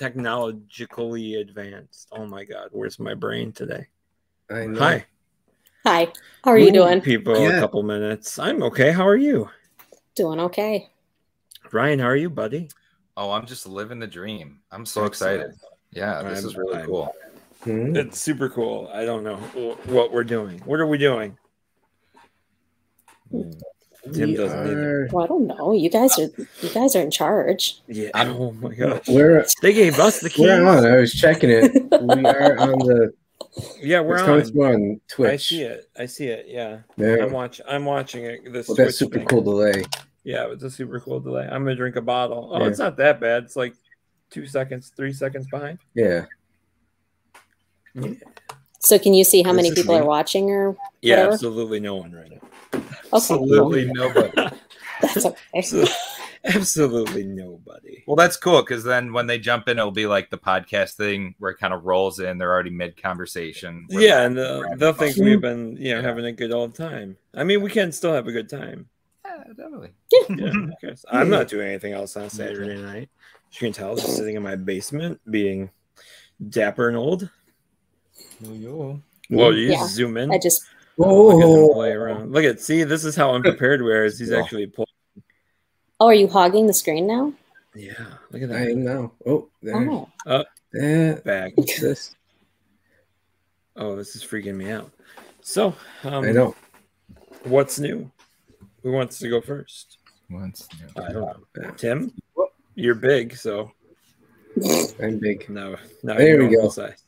technologically advanced. Oh my God, where's my brain today? I know. Hi. Hi. How are you doing? People, a couple minutes. I'm okay. How are you? Doing okay. Ryan, how are you, buddy? Oh, I'm just living the dream. I'm so excited. Yeah, this is really cool. It's super cool. I don't know what we're doing. What are we doing? Tim doesn't either. Well, I don't know. You guys are in charge. Yeah. Oh my gosh. They gave us the keys. We're on. I was checking it. We are on the. Yeah, we're on Twitch. I see it. Yeah. Yeah. I'm watching it. This that super cool delay. Yeah, it was a super cool delay. I'm gonna drink a bottle. Oh, It's not that bad. It's like 2 seconds, 3 seconds behind. Yeah. So can you see how many people are watching or whatever? Yeah, absolutely no one right now. Okay, absolutely nobody. That's okay. Absolutely nobody. Well, that's cool because then when they jump in, it'll be like the podcast thing where it kind of rolls in. They're already mid conversation. Yeah, and they'll think we've been having a good old time. I mean, we can still have a good time. Yeah, definitely. Yeah, I'm not doing anything else on Saturday night. As you can tell, just sitting in my basement, being dapper and old. Well, you zoom in. I just look at him play around. Look at this is how unprepared we are. As he's actually pulling. Oh, are you hogging the screen now? Yeah, look at that. I know. Oh, there. Back. What's this? Oh, this is freaking me out. So, I know. What's new? Who wants to go first? What's new? I don't know. Tim, you're big, so I'm big. No, there we go. Size.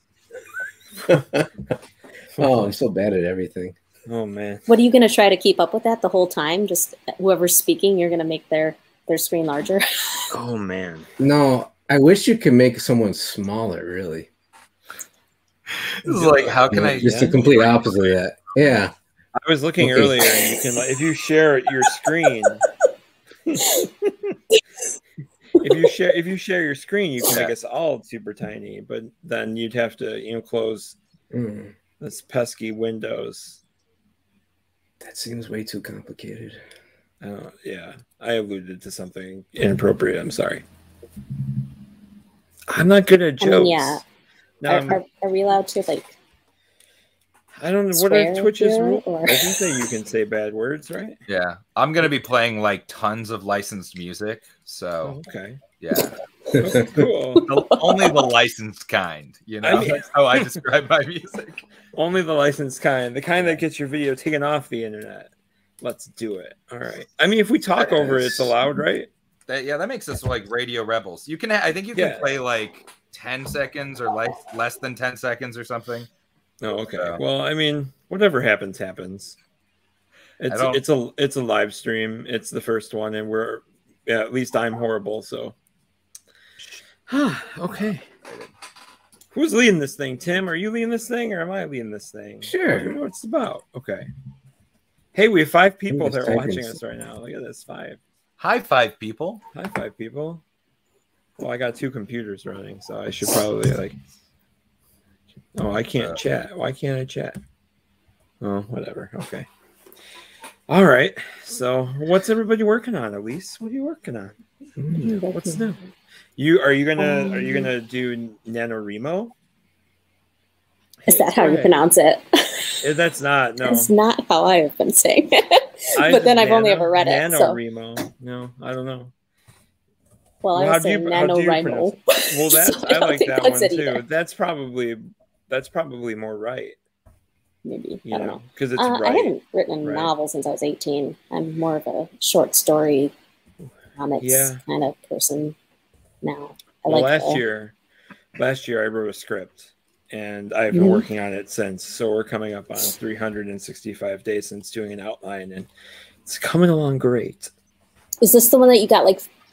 Oh, I'm so bad at everything. Oh man. What are you going to try to keep up with that the whole time? Just whoever's speaking, you're going to make their screen larger. Oh man. No, I wish you could make someone smaller. Really. This is like, how can I? Just the complete opposite of that. Yeah. I was looking earlier, and you can, if you share your screen. If you share your screen, you can make us all super tiny, but then you'd have to close this pesky Windows. That seems way too complicated. Yeah, I alluded to something inappropriate. I'm sorry. I'm not good at jokes. Are we allowed to I don't know what are Twitch's rules. I think that you can say bad words, right? Yeah, I'm gonna be playing like tons of licensed music. So okay, yeah, cool. Only the licensed kind. That's how I describe my music. Only the licensed kind, the kind that gets your video taken off the internet. Let's do it. All right. I mean, if we talk over it, it's allowed, right? That makes us like radio rebels. You can, I think you can play like 10 seconds or less than 10 seconds or something. Oh, okay. Well, I mean, whatever happens. It's a live stream. It's the first one, and at least I'm horrible. So, okay. Who's leading this thing? Tim, are you leading this thing, or am I leading this thing? Sure. I don't know what it's about. Okay. Hey, we have 5 people that are watching us right now. Look at this, 5. Hi, 5 people. Hi, 5 people. Well, I got 2 computers running, so I should probably Oh, I can't chat. Why can't I chat? Oh, whatever. Okay. All right. So, what's everybody working on, Elyse? What are you working on? What's new? Are you gonna do NaNoWriMo? Is that how you pronounce it? That's not. No, it's not how I have been saying it. But then I've only ever read it. NaNoWriMo. No, I don't know. Well, I was saying NaNoWriMo. Well, I like that one too. Either. That's probably more right. Maybe I don't know because it's right. I haven't written a novel since I was 18. I'm more of a short story comics kind of person now. Last year I wrote a script, and I've been working on it since. So we're coming up on 365 days since doing an outline, and it's coming along great. Is this the one that you got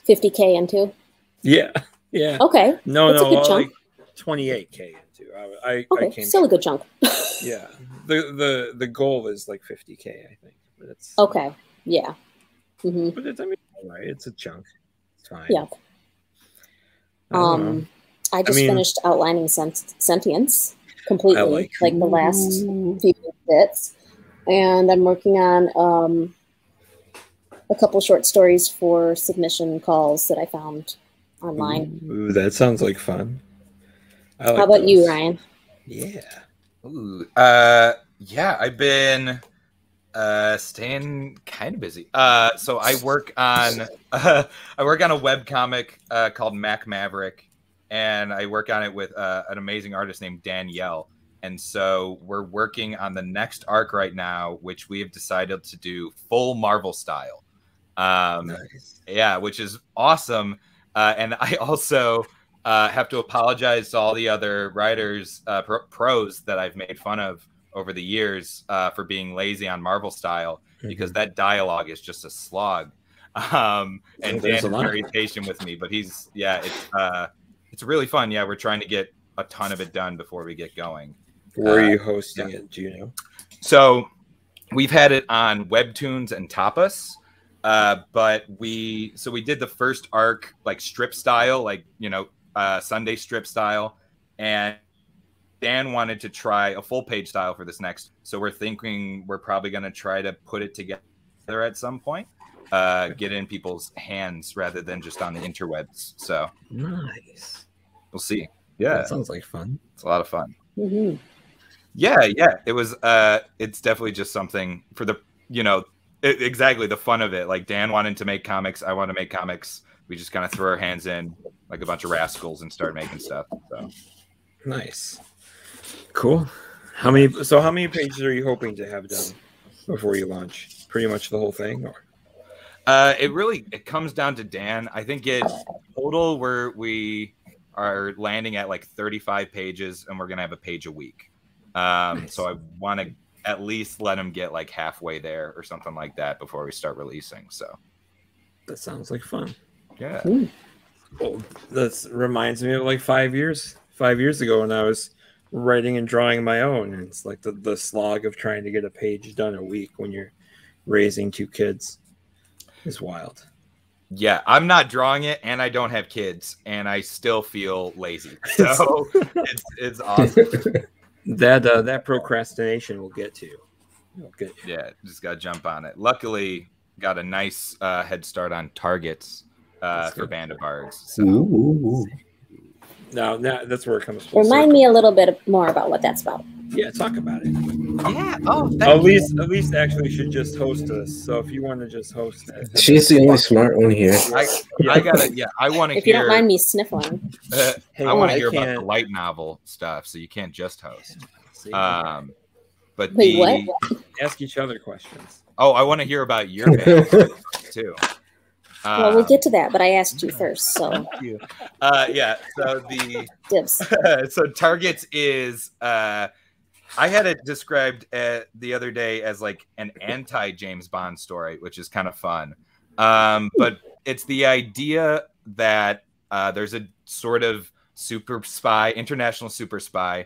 50K into? Yeah. Yeah. Okay. No, that's a good chunk. 28K into. I came still a good chunk. Yeah. The goal is 50K, I think. But it's okay. Yeah. Mm-hmm. But it's all right. It's a chunk. It's fine. Yeah. I just finished outlining Sentience completely, the last few bits, and I'm working on a couple short stories for submission calls that I found online. Ooh, that sounds like fun. How about you, Ryan? Yeah. Ooh, yeah, I've been staying kind of busy. So I work on a webcomic called Mac Maverick, and I work on it with an amazing artist named Danielle. And so we're working on the next arc right now, which we have decided to do full Marvel style. Nice. Yeah, which is awesome. And I also have to apologize to all the other writers, pros that I've made fun of over the years for being lazy on Marvel style, because that dialogue is just a slog. And Dan is very patient with me, but it's really fun. Yeah, we're trying to get a ton of it done before we get going. Where are you hosting it? Do you know? So we've had it on Webtoons and Tapas. But we did the first arc like strip style, like, Sunday strip style, and Dan wanted to try a full page style for this next. So we're thinking we're probably going to try to put it together at some point, get in people's hands rather than just on the interwebs. So nice. We'll see. Yeah, that sounds like fun. It's a lot of fun. Mm-hmm. Yeah. It was. It's definitely just something for the exactly the fun of it. Like Dan wanted to make comics, I want to make comics. We just kind of throw our hands in like a bunch of rascals and start making stuff. So nice, cool. How many pages are you hoping to have done before you launch? Pretty much the whole thing, or? It comes down to Dan. I think total we are landing at like 35 pages, and we're gonna have a page a week. Nice. So I want to at least let him get like halfway there or something like that before we start releasing. So that sounds like fun. Yeah. Well, that reminds me of like 5 years ago when I was writing and drawing my own, and it's like the slog of trying to get a page done a week when you're raising 2 kids is wild. Yeah, I'm not drawing it, and I don't have kids, and I still feel lazy. So it's awesome. That procrastination will get to you. Yeah, just got to jump on it. Luckily, got a nice head start on targets for Band of Bards. So. Ooh. Now that's where it comes from. Remind me a little bit more about what that's about. Yeah, talk about it. Yeah. Oh, Elyse actually should just host us. So if you want to just host that, she's the only smart one here. I gotta. Yeah, I want to. If you don't mind me sniffling, I want to hear about the light novel stuff. So you can't just host. But wait, what? Ask each other questions. Oh, I want to hear about your band too. Well, we'll get to that, but I asked you first, so. Thank you. Yeah. So Dibs. So targets is. I had it described the other day as like an anti-James Bond story, which is kind of fun. But it's the idea that there's a sort of international super spy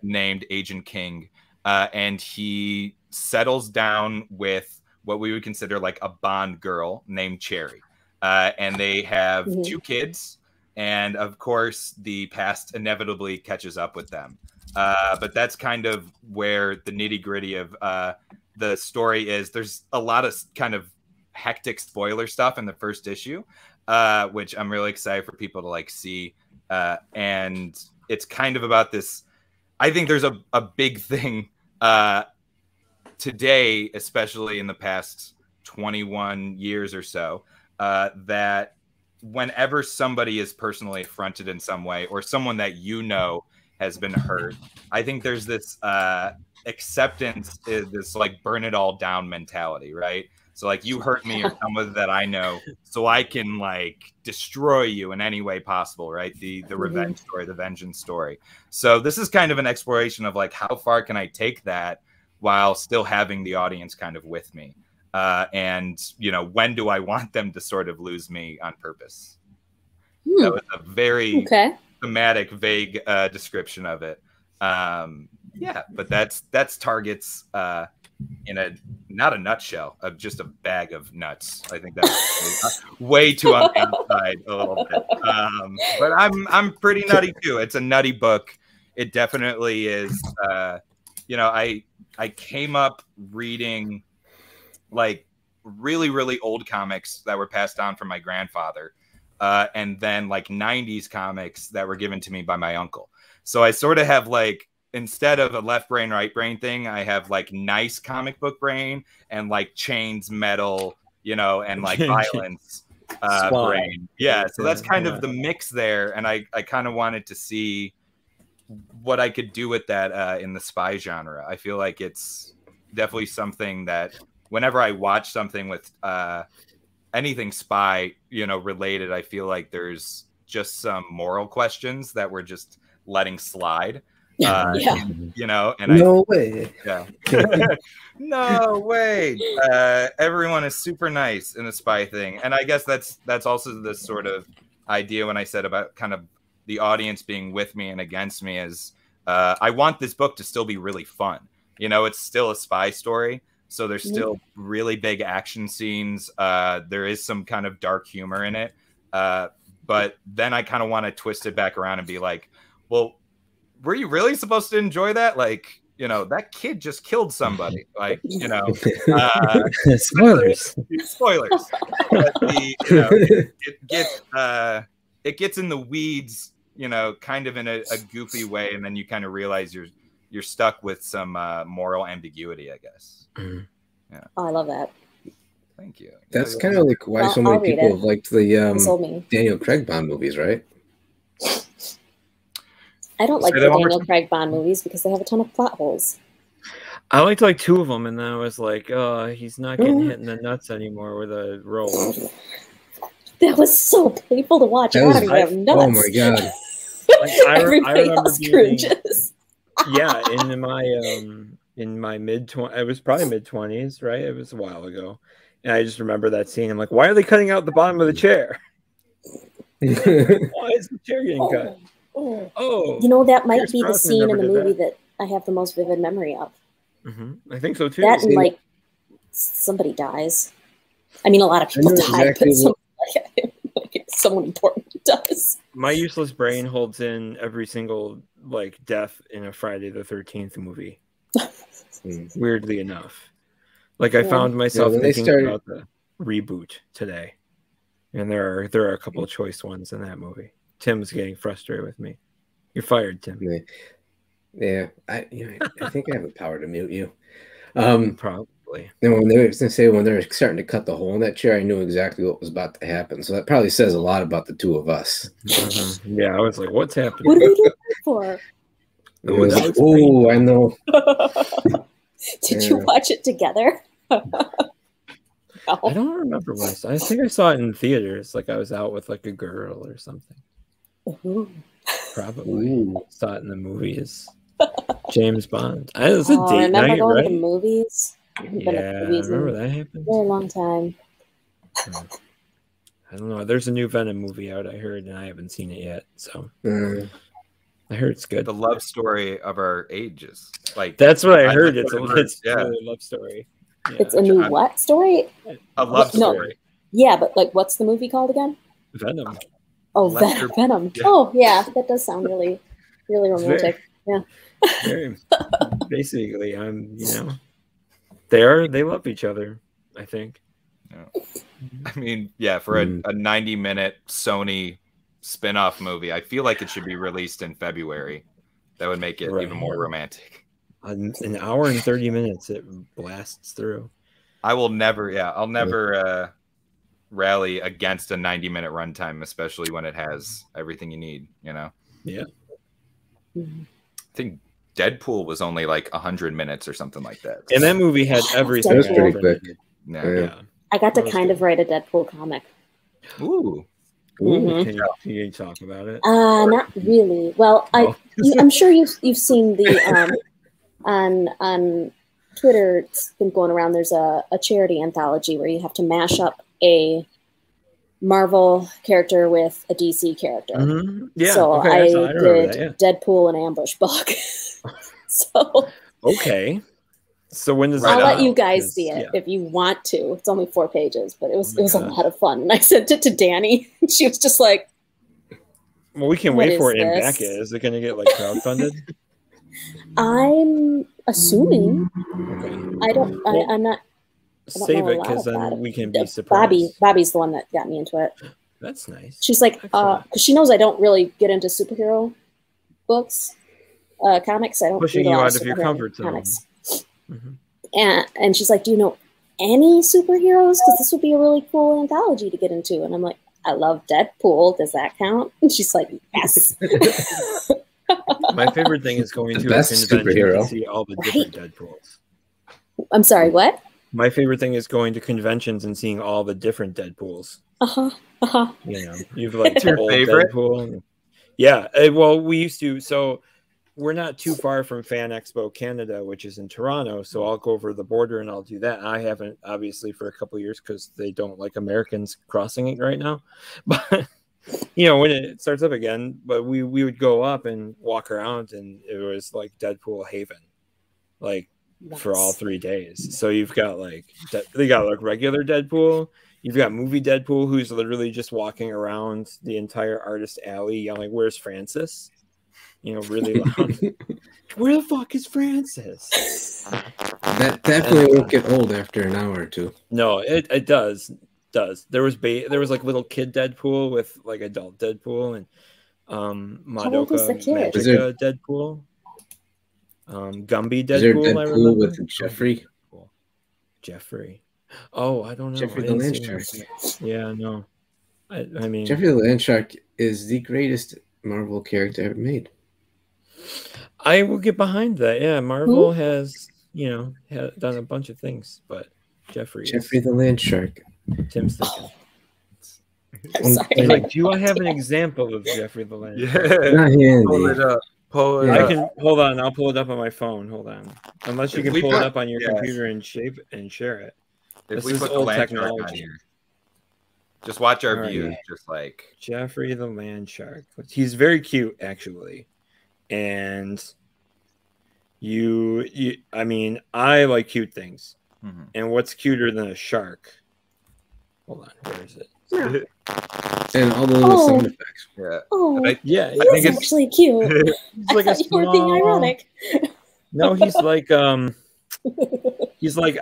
named Agent King, and he settles down with what we would consider like a Bond girl named Cherry. And they have 2 kids, and of course the past inevitably catches up with them. But that's kind of where the nitty gritty of the story is. There's a lot of kind of hectic spoiler stuff in the first issue, which I'm really excited for people to like see. And it's kind of about this. I think there's a big thing today, especially in the past 21 years or so, that whenever somebody is personally affronted in some way, or someone that has been hurt, I think there's this acceptance, this like burn it all down mentality, right? So like, you hurt me or someone that I know, so I can like destroy you in any way possible, right? The revenge story, the vengeance story. So this is kind of an exploration of like, how far can I take that while still having the audience kind of with me? And when do I want them to sort of lose me on purpose? That was a very thematic, vague description of it. Yeah, but that's targets in not a nutshell, of just a bag of nuts. I think that's way too on the inside a little bit. But I'm pretty nutty too. It's a nutty book. It definitely is. I came up reading like really, really old comics that were passed down from my grandfather. and then like 90s comics that were given to me by my uncle. So I sort of have like, instead of a left brain, right brain thing, I have like nice comic book brain and like chains, metal, you know, and like violence brain. Yeah. So that's kind of the mix there. And I kind of wanted to see what I could do with that in the spy genre. I feel like it's definitely something that whenever I watch something with anything spy, you know, related, I feel like there's just some moral questions that we're just letting slide. You know, and no way. Yeah. No way. Everyone is super nice in a spy thing. And I guess that's also the sort of idea when I said about kind of the audience being with me and against me is I want this book to still be really fun. You know, it's still a spy story. So there's still really big action scenes. There is some kind of dark humor in it. But then I kind of want to twist it back around and be like, well, were you really supposed to enjoy that? Like, you know, that kid just killed somebody. Like, you know, spoilers. But you know, it gets in the weeds, you know, kind of in a goofy way, and then you kind of realize you're stuck with some moral ambiguity, I guess. Yeah. Oh, I love that. Thank you. That's kind of like why so many people have liked the Daniel Craig Bond movies, right? I don't like the Daniel Craig Bond movies because they have a ton of plot holes. I liked like 2 of them, and then I was like, oh, he's not getting hit in the nuts anymore with a roll. That was so painful to watch. I don't even have nuts. Oh my god! Everybody else cringes. Yeah, in my mid-20s, it was probably mid-20s, right? It was a while ago, and I just remember that scene. I'm like, why are they cutting out the bottom of the chair? Why is the chair getting cut? Oh, you know, that might be the scene in the movie that I have the most vivid memory of. I think so too. That and like somebody dies. I mean, a lot of people die, but someone important does. My useless brain holds in every single like death in a Friday the 13th movie. Weirdly enough, like I found myself thinking about the reboot today, and there are a couple of choice ones in that movie. Tim's getting frustrated with me. You're fired, Tim. Yeah, I think I have the power to mute you. Probably. And when they were starting to cut the hole in that chair, I knew exactly what was about to happen. So that probably says a lot about the two of us. Yeah, I was like, "What's happening? What are we doing that for?" I know. Did you watch it together? I don't remember when I saw it. I think I saw it in theaters. Like I was out with like a girl or something. Probably saw it in the movies. James Bond. It was a date night, going right? to the movies. Yeah, I remember that happened. For a long time. I don't know. There's a new Venom movie out, I heard, and I haven't seen it yet. So I heard it's good. The love story of our ages. Like that's what I heard. It's really a love story. Yeah. It's a new what story? A love story. Yeah, but like, what's the movie called again? Venom. Oh, Venom. Yeah. Oh, yeah, that does sound really, really romantic. Very, basically, they love each other, I think. Yeah. I mean, yeah, for a 90-minute Sony spin-off movie, I feel like it should be released in February. That would make it even more romantic. An hour and 30 minutes it blasts through. I'll never rally against a 90-minute runtime, especially when it has everything you need, you know? Yeah. I think Deadpool was only like 100 minutes or something like that. And that movie had everything. That was pretty quick. Yeah. I got to kind of write a Deadpool comic. Ooh. Can you talk about it? Not really. Well, I'm sure you've seen the on Twitter. It's been going around. There's a charity anthology where you have to mash up a Marvel character with a DC character. Yeah. So I did that, Deadpool and Ambush Buck. So okay. So when does I'll let you guys see it if you want to. It's only 4 pages, but it was a lot of fun. And I sent it to Danny, and she was just like, "Well, we can wait for it and back it. Is it going to get like crowdfunded?" I'm assuming. Okay. I'm not. Save it because then we can be surprised. Bobby's the one that got me into it. That's nice. She's like, because she knows I don't really get into superhero books, comics. I don't Pushing read a you lot out of your comfort zone. comics. Mm-hmm. And she's like, do you know any superheroes? Because this would be a really cool anthology to get into. And I'm like, I love Deadpool. Does that count? And she's like, yes. My favorite thing is going The to best a convention superhero. to see all the different Deadpools. I'm sorry, what? My favorite thing is going to conventions and seeing all the different Deadpools. You know, you've like your old favorite? Deadpool. Yeah. Well, we used to. So we're not too far from Fan Expo Canada, which is in Toronto. So I'll go over the border and I'll do that. I haven't, obviously, for a couple of years because they don't like Americans crossing it right now. But you know, when it starts up again, but we would go up and walk around, and it was like Deadpool Haven, like for all 3 days. So you've got like they got like regular Deadpool. You've got movie Deadpool, who's literally just walking around the entire artist alley yelling, "Where's Francis?" You know, really loud. Where the fuck is Francis? That definitely won't get old after an hour or two. No, it does. There was like little kid Deadpool with like adult Deadpool and old was the Madoka kid? Magica Deadpool. Gumby Deadpool. Is there I Deadpool remember. with Jeffrey? Jeffrey. Oh, I don't know. Jeffrey I the didn't Land see Shark. that. Yeah, no. I mean, Jeffrey the Land Shark is the greatest Marvel character ever made. I will get behind that. Yeah, Marvel has, you know, done a bunch of things, but Jeffrey the Land Shark. Tim's thinking. I'm sorry. He's like, do I have an example of Jeffrey the Land Shark? Yeah. Not handy. Pull it up. Pull it Yeah. I up. can hold on. I'll pull it up on my phone. Hold on. Unless you If can we pull put- it up on your yeah. computer and shape and share it. If This we is put the old land shark on technology. here, just watch our All right. view. Just like Jeffrey the Land Shark. He's very cute, actually, and you. I mean, I like cute things. And what's cuter than a shark? Hold on, where is it? And all the little sound effects. yeah. Oh, But Yeah, I that's think it's actually cute. he's like I a thought you were being small. ironic. No, he's like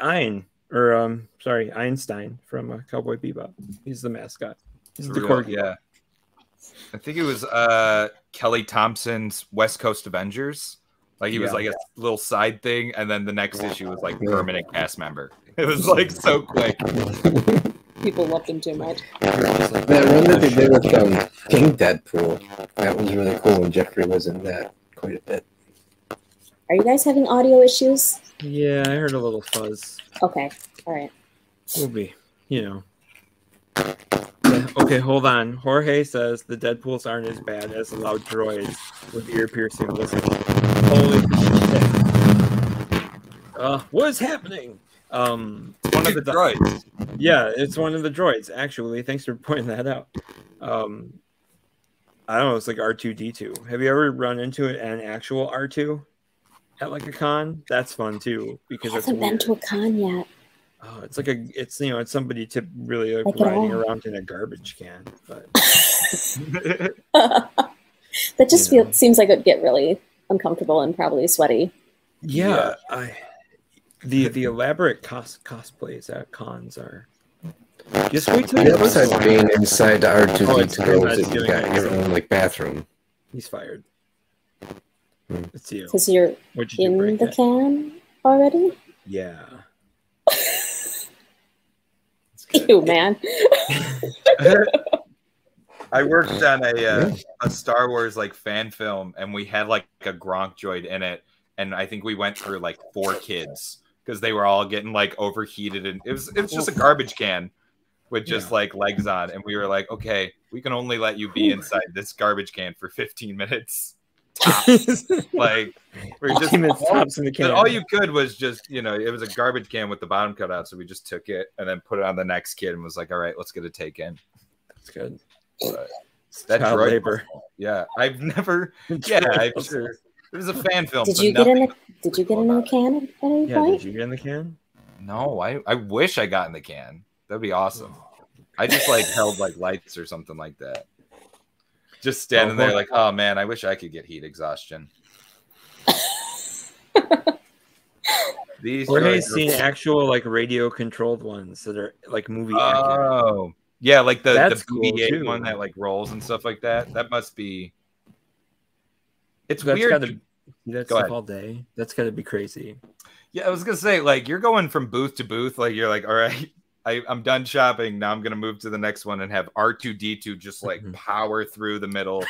Ein or sorry, Einstein from Cowboy Bebop. He's the mascot. He's the real, corgi. yeah. I think it was Kelly Thompson's West Coast Avengers. Like he was like a little side thing, and then the next issue was like permanent cast member. It was like so quick. People loved him too much. That run that they did with King Deadpool, that was really cool, and Jeffrey was in that quite a bit. Are you guys having audio issues? Yeah, I heard a little fuzz. Okay, all right. We'll be, you know. Yeah, okay, hold on. Jorge says the Deadpools aren't as bad as the loud droids with ear-piercing whistles. Holy shit. What is happening? One of the droids. Yeah, it's one of the droids, actually. Thanks for pointing that out. I don't know, it's like R2-D2. Have you ever run into an actual R2 at like a con? That's fun too, because I haven't been to a con yet. Oh, it's like it's somebody to really like Like it riding all. around in a garbage can. But That just seems like it would get really uncomfortable and probably sweaty. yeah. The elaborate cosplays at cons are. Just wait till The you upside being inside the Oh, it's R2D2 him is that's that you doing got it. your own like bathroom. He's fired. It's you. Because you're What'd you do, in break the it? can already? Yeah. Ew, man. I worked on a Star Wars like fan film, and we had like a Gronk droid in it, and I think we went through like 4 kids because they were all getting like overheated, and it was just a garbage can with just like legs on, and we were like, okay, we can only let you be inside this garbage can for 15 minutes. Tops. Like we're just 15 minutes tops in the can. all you could was just, you know, it was a garbage can with the bottom cut out, so we just took it and then put it on the next kid and was like, all right, let's get a take in. That's good. But that Child droid labor. yeah, I've never. Yeah, I'm sure it was a fan film. Did so you get in nothing- the Did you get in the can at any Yeah, point? did you get in the can? No, I wish I got in the can. That'd be awesome. I just like held like lights or something like that. Just standing there like, oh man, I wish I could get heat exhaustion. These Jorge's droids are- seen actual like radio controlled ones that are like movie accurate. Oh, Yeah, like the That's BB-8 cool, too. one that like rolls and stuff like that. That must be. It's That's weird. gotta see that Go stuff ahead. all day. That's gotta be crazy. Yeah, I was gonna say, like, you're going from booth to booth. Like, you're like, all right, I'm done shopping. Now I'm gonna move to the next one and have R2D2 just like power through the middle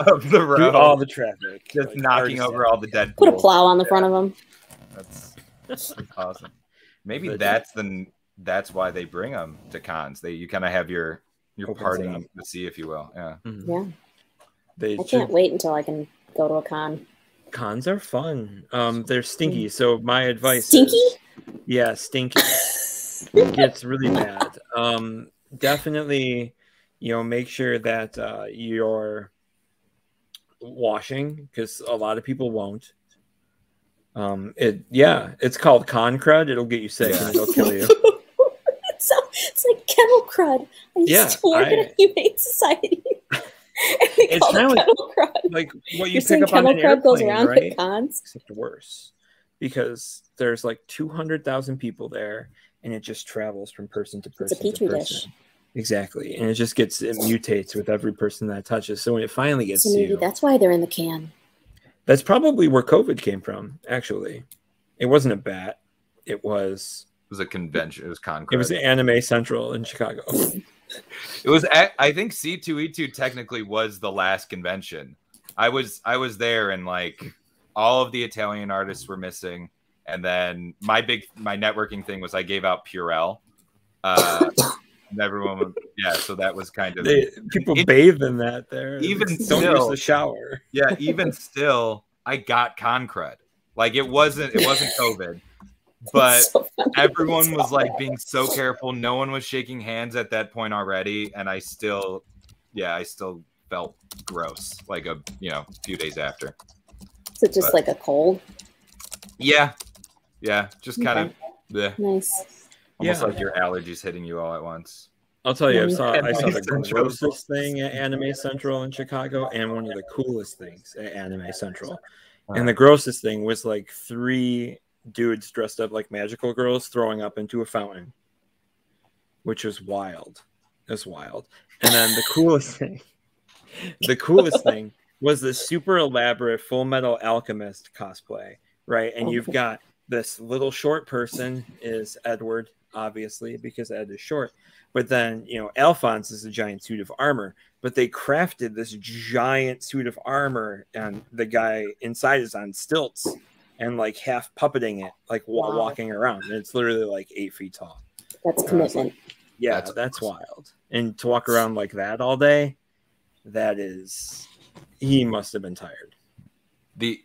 of the road, Through all the traffic, just like, knocking over all the dead. Put a plow on the front of them. That's awesome. Maybe The- that's why they bring them to cons. You kind of have your Opens party it up. to see, if you will. Yeah. Yeah. They I can't wait until I can go to a con. Cons are fun. They're stinky. So my advice Stinky? is, yeah, stinky. It gets really bad. Definitely, make sure that you're washing, because a lot of people won't. It's called con crud. It'll get you sick and it'll kill you. It's like kennel crud. I used to work in a humane society. It's kind of like what you pick up on an airplane, goes around right? at cons? Except worse, because there's like 200,000 people there, and it just travels from person to person. It's a petri dish. Exactly, and it mutates with every person that touches. So when it finally gets So maybe that's why they're in the can. That's probably where COVID came from. Actually, it wasn't a bat. It was a convention. It was con. It was Anime Central in Chicago. It was. I think C2E2 technically was the last convention. I was there, and like all of the Italian artists were missing. And then my networking thing was I gave out Purell. And everyone was, so that was kind of people bathe in that there. Even don't still, use the shower. Yeah, even still, I got con crud. Like it wasn't COVID. But everyone was like being so careful. No one was shaking hands at that point already, and I still felt gross like a few days after. Is it just like a cold? Yeah, just kind of nice. Almost like your allergies hitting you all at once. I'll tell you, I saw the grossest thing at Anime Central in Chicago, and one of the coolest things at Anime Central. And the grossest thing was like 3 dudes dressed up like magical girls throwing up into a fountain, which was wild. It was wild. And then the coolest thing was the super elaborate Full Metal Alchemist cosplay, right? And you've got this little short person is Edward, obviously, because Ed is short. But then, Alphonse is a giant suit of armor. But they crafted this giant suit of armor, and the guy inside is on stilts and like half puppeting it, like walking around. And it's literally like 8 feet tall. That's commitment. That's wild. And to walk around like that all day, he must have been tired. The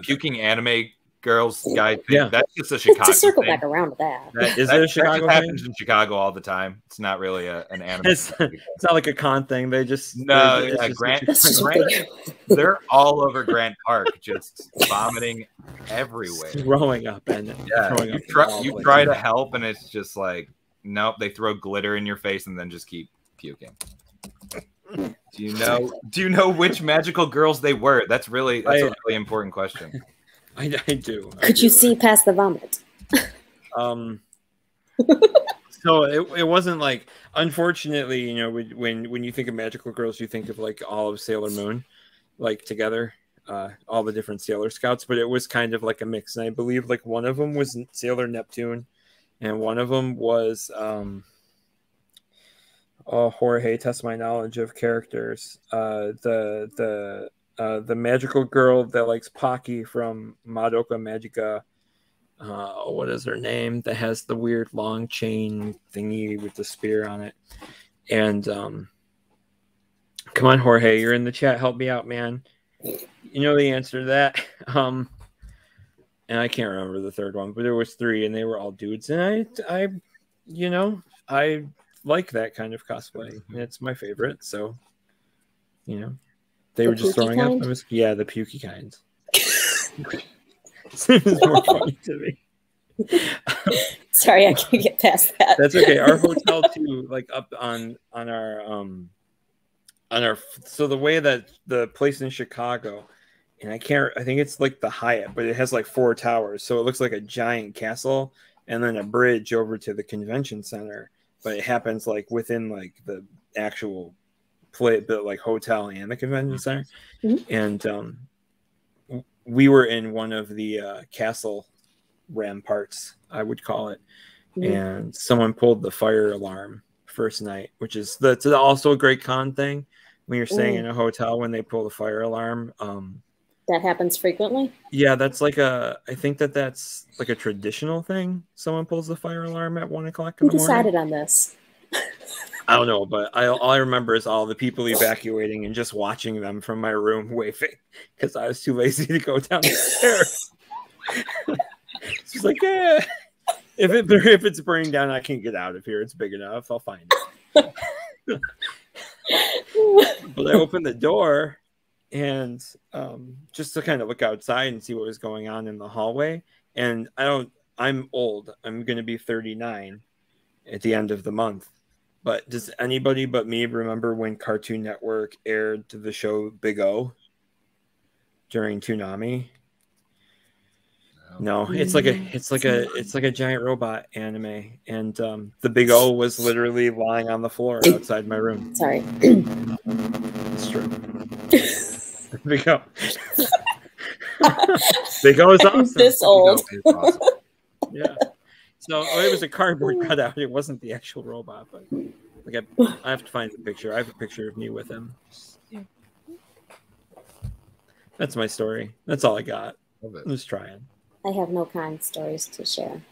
puking anime girls guy thing, that's just a Chicago to circle thing. Back around to that. That just happens in Chicago all the time. It's not really an anime. It's not like a con thing. They just Grant. They're all over Grant Park, just vomiting everywhere, throwing up, and throwing up. You try to help, and it's just like nope. They throw glitter in your face and then just keep puking. Do you know which magical girls they were? That's a really important question. I do. Could you see past the vomit? So it wasn't like, unfortunately, when you think of magical girls, you think of like all of Sailor Moon, like together, all the different Sailor Scouts. But it was kind of like a mix, and I believe like one of them was Sailor Neptune, and one of them was Jorge, test my knowledge of characters. The magical girl that likes Pocky from Madoka Magica. What is her name? That has the weird long chain thingy with the spear on it. And come on, Jorge, you're in the chat. Help me out, man. You know the answer to that. And I can't remember the third one, but there was 3, and they were all dudes. And I like that kind of cosplay. It's my favorite. So, they were just throwing up. The pukey kind. It was more funny to me. Sorry, I can't get past that. That's okay. Our hotel too, like up on our so the way that the place in Chicago, and I think it's like the Hyatt, but it has like 4 towers, so it looks like a giant castle and then a bridge over to the convention center. but it happens like within like the actual like hotel and the convention center. And we were in one of the castle ramparts, I would call it, and someone pulled the fire alarm first night, that's also a great con thing when you're staying in a hotel when they pull the fire alarm. That happens frequently. Yeah, that's like I think that's like a traditional thing. Someone pulls the fire alarm at 1 o'clock in the morning. Who decided on this? I don't know, but all I remember is all the people evacuating and just watching them from my room waving because I was too lazy to go down the stairs. It's just like, yeah, if it's burning down, I can get out of here. It's big enough. I'll find it. But I opened the door and just to kind of look outside and see what was going on in the hallway. And I'm old. I'm going to be 39 at the end of the month. But does anybody but me remember when Cartoon Network aired the show Big O during Toonami? No, it's like a giant robot anime, and the Big O was literally lying on the floor outside my room. Sorry, it's true. Big O. Big O is awesome. This old. Awesome. Yeah. So it was a cardboard cutout. It wasn't the actual robot, but like I have to find the picture. I have a picture of me with him. That's my story. That's all I got. I'm just trying. I have no kind stories to share.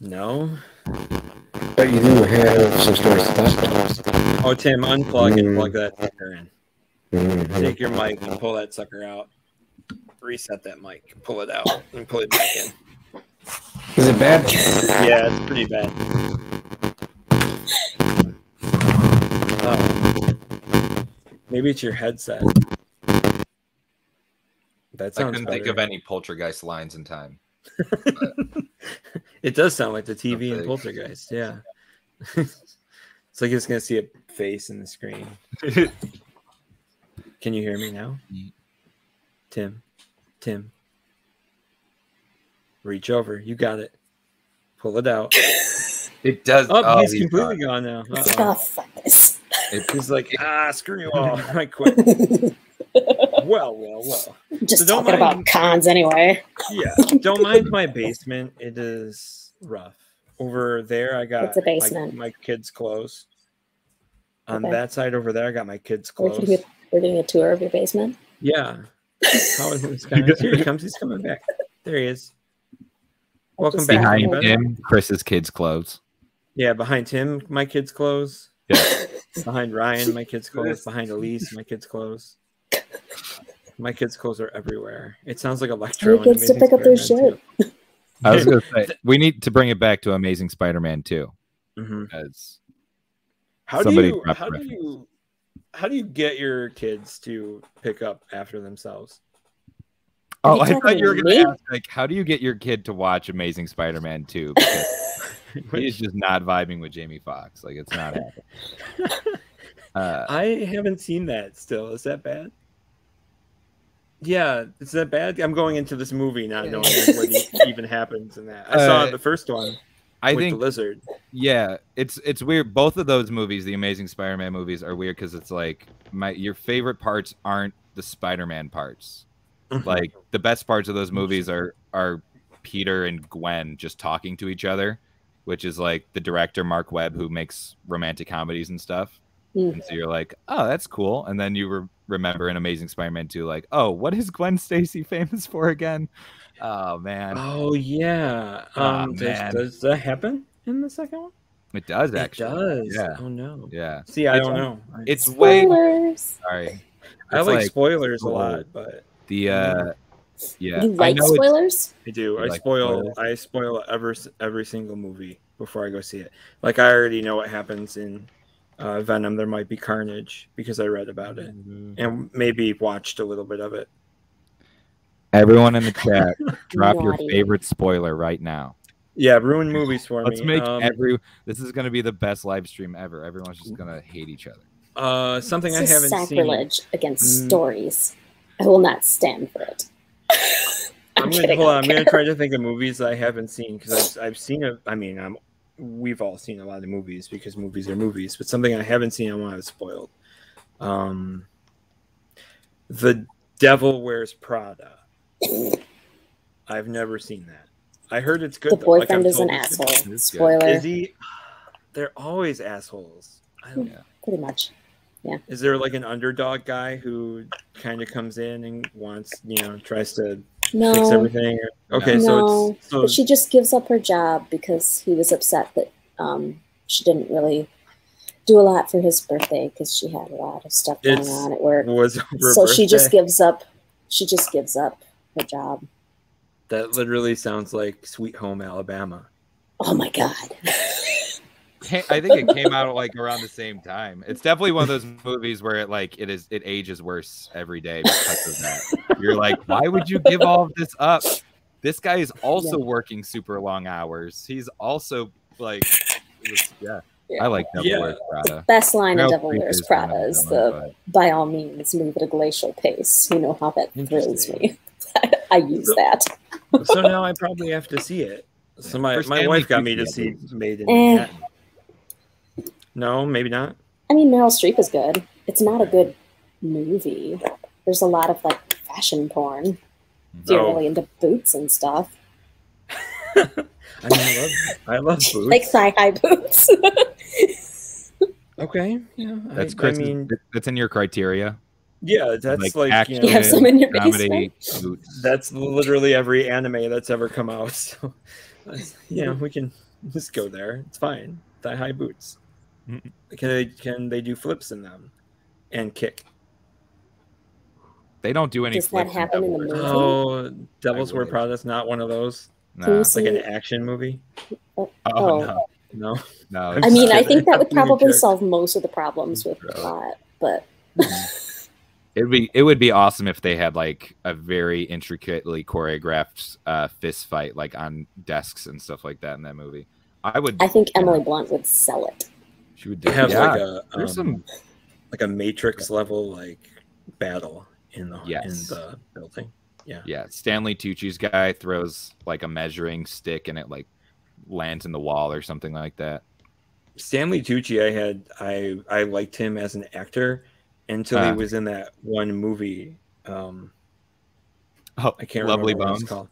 No? But you do have some stories to talk about. Oh, Tim, unplug and plug that sucker in. Take your mic and pull that sucker out. Reset that mic. Pull it out and pull it back in. Is it bad? Yeah, it's pretty bad. Maybe it's your headset. That sounds I couldn't think of any Poltergeist lines in time. It does sound like the TV in Poltergeist, yeah. It's like it's going to see a face in the screen. Can you hear me now? Tim. Reach over. You got it. Pull it out. It does. Oh, he's completely gone now. Oh, fuck this. He's like, screw you all. I quit. Well. Just so talking about cons anyway. Yeah. Don't mind my basement. It is rough. Over there, I got it's a basement. My kids' clothes. On that side over there, I got my kids' clothes. We're doing a tour of your basement? Yeah. How is this guy? Here he comes. He's coming back. There he is. Welcome back. Behind him, Chris's kids' clothes. Yeah, behind him, my kids' clothes. Yeah. Behind Ryan, my kids' clothes. Behind Elyse, my kids' clothes. My kids' clothes are everywhere. It sounds like Electro. He gets to pick up their shit. I was going to say, we need to bring it back to Amazing Spider-Man 2. As how do you get your kids to pick up after themselves? Oh, I thought you were going to ask, like, how do you get your kid to watch Amazing Spider-Man 2? Because he's just not vibing with Jamie Foxx. Like, it's not happening. I haven't seen that still. Is that bad? Yeah, is that bad? I'm going into this movie not knowing what even happens in that. I saw the first one. I think the lizard. Yeah, it's weird. Both of those movies, the Amazing Spider-Man movies, are weird because it's like your favorite parts aren't the Spider-Man parts. Like the best parts of those movies are Peter and Gwen just talking to each other, which is like the director Mark Webb who makes romantic comedies and stuff. And so you're like, oh, that's cool. And then you remember in Amazing Spider-Man 2, like, oh, what is Gwen Stacy famous for again? Oh man. Oh yeah. Does that happen in the second one? It does actually. It does. Yeah. Oh no. Yeah. See, I don't know. It's spoilers. Sorry. I like spoilers a lot, but yeah. You like spoilers? I do. I spoil every single movie before I go see it. Like I already know what happens in Venom. There might be carnage because I read about it and maybe watched a little bit of it. Everyone in the chat, drop your favorite spoiler right now. Yeah, ruin movies for me. Let's make this is going to be the best live stream ever. Everyone's just going to hate each other. Something I haven't seen. Sacrilege against stories. I will not stand for it. I'm going to try to think of movies I haven't seen because I've seen it. I mean, I'm we've all seen a lot of movies because movies are movies, but something I haven't seen I want to have spoiled. The Devil Wears Prada. I've never seen that. I heard it's good. The boyfriend is an asshole. Spoiler. Is he? They're always assholes. Pretty much. Yeah. Is there like an underdog guy who kind of comes in and wants, tries to fix everything? Okay, no, so but she just gives up her job because he was upset that she didn't really do a lot for his birthday because she had a lot of stuff going on at work. So she just gives up. She just gives up her job. That literally sounds like Sweet Home Alabama. Oh my God. I think it came out like around the same time. It's definitely one of those movies where it ages worse every day because of that. You're like, why would you give all of this up? This guy is also working super long hours. He's also like, I like Devil Wears Prada. The best line of Devil Wears Prada is by all means move at a glacial pace. You know how that thrills me. I use that. So now I probably have to see it. So my wife got me to see Made in Manhattan. No, maybe not. I mean, Meryl Streep is good. It's not a good movie. There's a lot of like fashion porn. If you're really into boots and stuff. I love boots. Like thigh-high boots. Okay. Yeah. That's that's in your criteria. Yeah, that's like action, you have some in your comedy, basement. That's literally every anime that's ever come out. So we can just go there. It's fine. Thigh-high boots. Can they do flips in them and kick? They don't do any. Does that happen in the movie? Oh, Devil's Wear Prada's not one of those. No. It's like an action movie. No. I mean, I think that would probably solve most of the problems with the plot, but it would be awesome if they had like a very intricately choreographed fist fight, like on desks and stuff like that in that movie. I think Emily Blunt would sell it. She would have like a Matrix level like battle in the building. Yeah. Stanley Tucci's guy throws like a measuring stick and it like lands in the wall or something like that. Stanley Tucci, I liked him as an actor until he was in that one movie. I can't Lovely remember what Bones. it's called.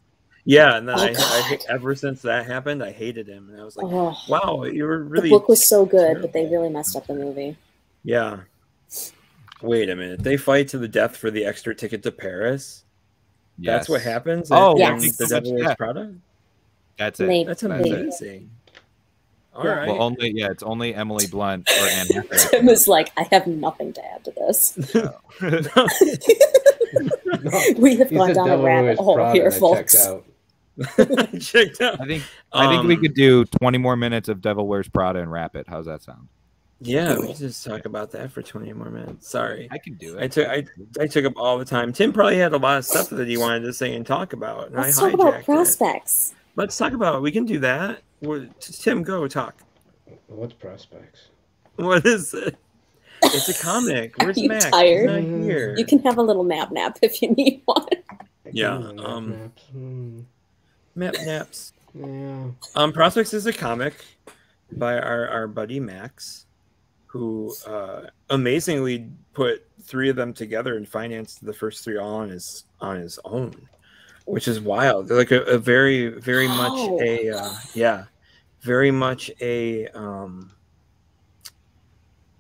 Yeah, and then I ever since that happened, I hated him, and I was like, "Wow, you were really." The book was so good, but they really messed up the movie. Yeah. Wait a minute. They fight to the death for the extra ticket to Paris. Yes. That's what happens. Yes. The Devil Wears Prada. That's it. That's amazing. All right. Well, it's only Emily Blunt or Anne Hathaway. Tim is like, I have nothing to add to this. We have gone down a rabbit hole here, folks. Checked out. I think we could do 20 more minutes of Devil Wears Prada and wrap it. How's that sound? Yeah, we just talk about that for 20 more minutes. Sorry. I can do it. I took up all the time. Tim probably had a lot of stuff that he wanted to say and talk about. And Let's talk about prospects. Let's talk about it. We can do that. Tim, go talk. What's prospects? What is it? It's a comic. Where's Max? Tired? He's not here. You can have a little nap if you need one. Yeah. Naps. Yeah. Prospects is a comic by our buddy Max, who amazingly put 3 of them together and financed the first 3 all on his own, which is wild. They're like a very, very much very much a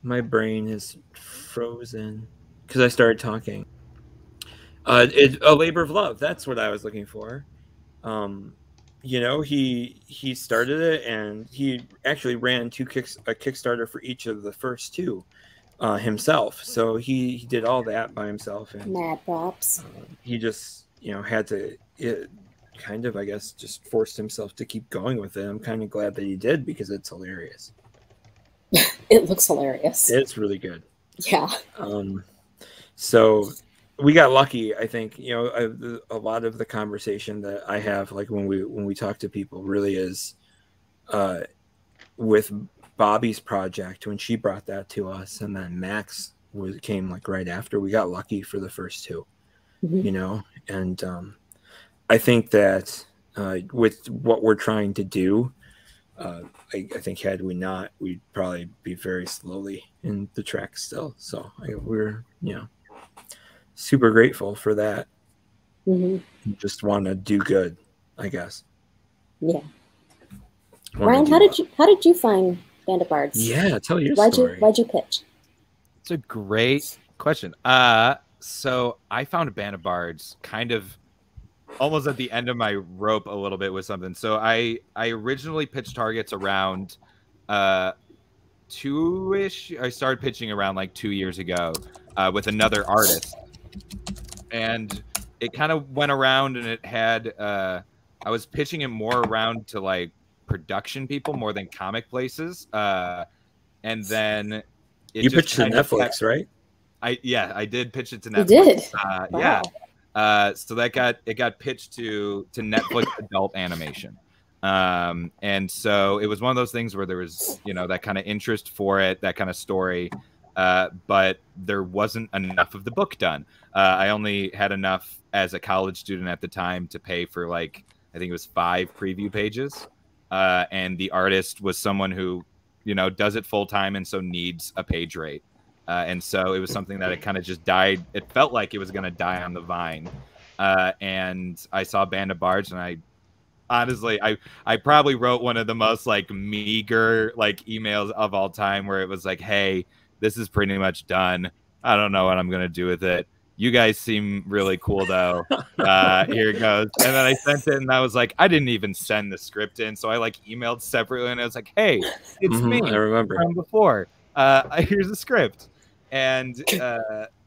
my brain is frozen because I started talking. A labor of love. That's what I was looking for. He started it, and he actually ran a Kickstarter for each of the first 2 himself. So he did all that by himself. And mad props. He just had to kind of, I guess, just forced himself to keep going with it. I'm kind of glad that he did because it's hilarious. It looks hilarious. It's really good. Yeah. So we got lucky, I think. A lot of the conversation that I have, like when we talk to people, really is with Bobby's project when she brought that to us, and then Max came like right after. We got lucky for the first 2, and I think that with what we're trying to do, I think had we not, we'd probably be very slowly in the track still. So we're, super grateful for that. Mm-hmm. Just want to do good, I guess. Yeah. Ryan, how did you find Band of Bards? Yeah, tell your story. Why'd you pitch? It's a great question. So I found Band of Bards kind of almost at the end of my rope a little bit with something. So I originally pitched targets around two-ish. I started pitching around like 2 years ago with another artist, and it kind of went around, and it had I was pitching it more around to like production people more than comic places, and then you pitched to Netflix, right? I did pitch it to Netflix. You did? Wow. Yeah. So that got pitched to Netflix adult animation. And so it was one of those things where there was, that kind of interest for it, that kind of story. But there wasn't enough of the book done. I only had enough as a college student at the time to pay for I think it was 5 preview pages. And the artist was someone who, does it full time and so needs a page rate. And so it was something that it kind of just died. It felt like it was going to die on the vine. And I saw Band of Bards, and honestly, I probably wrote one of the most meager emails of all time, where it was like, hey, this is pretty much done. I don't know what I'm going to do with it. You guys seem really cool though. Here it goes. And then I sent it, and I was like, I didn't even send the script in. So I emailed separately, and I was like, hey, it's me. I remember from before. Here's the script. And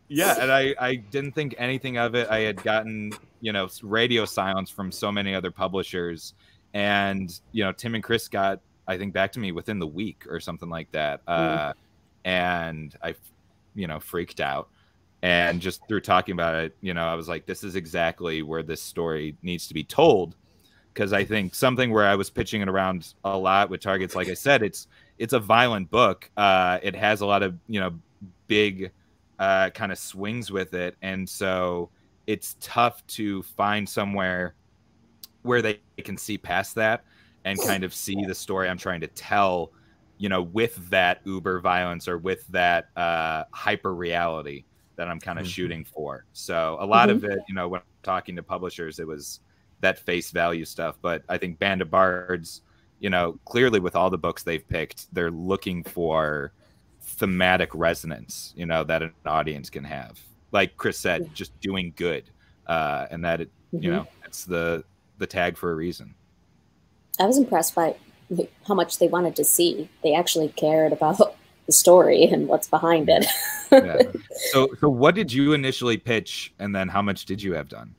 yeah, and I didn't think anything of it. I had gotten, radio silence from so many other publishers. And, Tim and Chris got, I think, back to me within the week or something like that. And I, freaked out. And just through talking about it, I was like, this is exactly where this story needs to be told. Because I think something where I was pitching it around a lot with targets, like I said, it's a violent book. It has a lot of, big kind of swings with it. And so it's tough to find somewhere where they can see past that and kind of see the story I'm trying to tell, with that uber violence or with that hyper reality that I'm kind of shooting for. So a lot of it, when I'm talking to publishers, it was that face value stuff. But I think Band of Bards, clearly with all the books they've picked, they're looking for thematic resonance, that an audience can have. Like Chris said, just doing good. And that, it's the tag for a reason. I was impressed by how much they wanted to see. They actually cared about the story and what's behind it. Yeah. So what did you initially pitch, and then how much did you have done?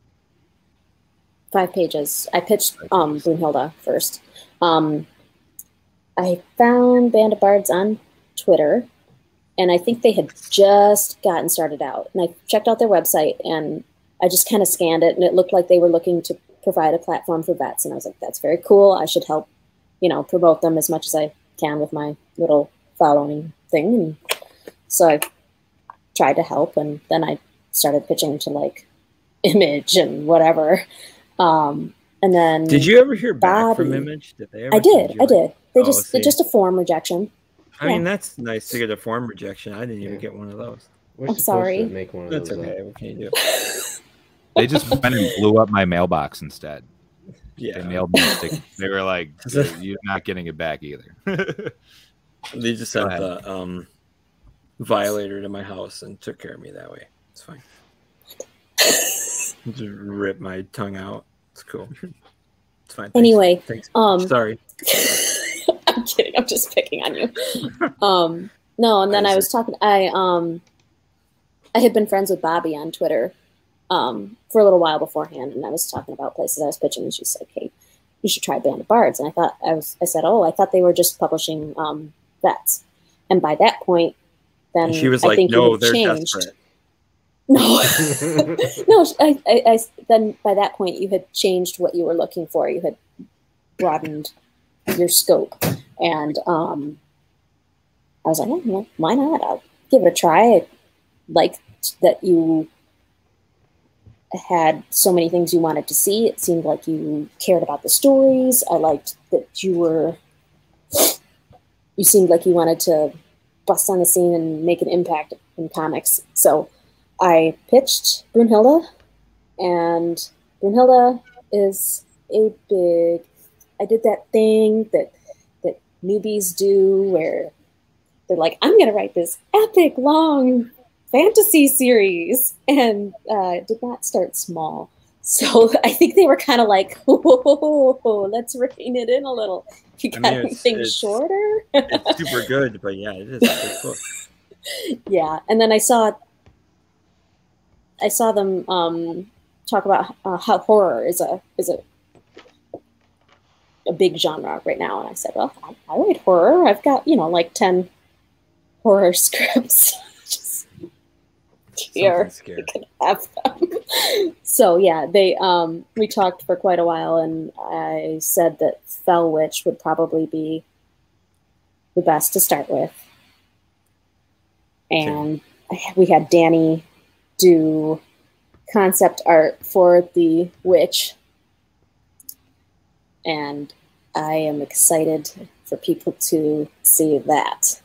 5 pages. I pitched Brunhilde first. I found Band of Bards on Twitter, and I think they had just gotten started out. And I checked out their website, and I just kind of scanned it, and it looked like they were looking to provide a platform for vets. And I was like, that's very cool. I should help, promote them as much as I can with my little following thing. And so I tried to help, and then I started pitching to Image and whatever. And then did you ever hear back from Image? Did they ever? I did. They just a form rejection. I mean, that's nice to get a form rejection. I didn't even get one of those. I'm sorry. Make one of That's those okay. What can you do? They just went and blew up my mailbox instead. Yeah. They mailed me a sticker. They were like, you're not getting it back either. They just sent the violator to my house and took care of me that way. It's fine. Just rip my tongue out. It's cool. It's fine. Thanks. Anyway, thanks. Sorry. I'm kidding. I'm just picking on you. No, and then I was talking. I had been friends with Bobby on Twitter for a little while beforehand, and I was talking about places I was pitching, and she said, "Hey, you should try Band of Bards." And I said, "Oh, I thought they were just publishing vets." And by that point, then and she was I like, think "No, you they're changed. desperate." No, no. I then by that point you had changed what you were looking for. You had broadened your scope, and I was like, "Oh, well, why not? I'll give it a try." I liked that you had so many things you wanted to see. It seemed like you cared about the stories. I liked that you were you seemed like you wanted to bust on the scene and make an impact in comics. So I pitched Brunhilde, and Brunhilde is a big, I did that thing that newbies do where they're like, I'm going to write this epic, long fantasy series, and did not start small. So I think they were kind of like, whoa, let's rein it in a little. You got anything shorter? It's super good, but yeah, it is a good book. Yeah, and then I saw them talk about how horror is a big genre right now, and I said, well, I write horror. I've got like 10 horror scripts. Just here, you can have them. So yeah, we talked for quite a while, and I said that Fell Witch would probably be the best to start with, and we had Danny do concept art for the witch, and I am excited for people to see that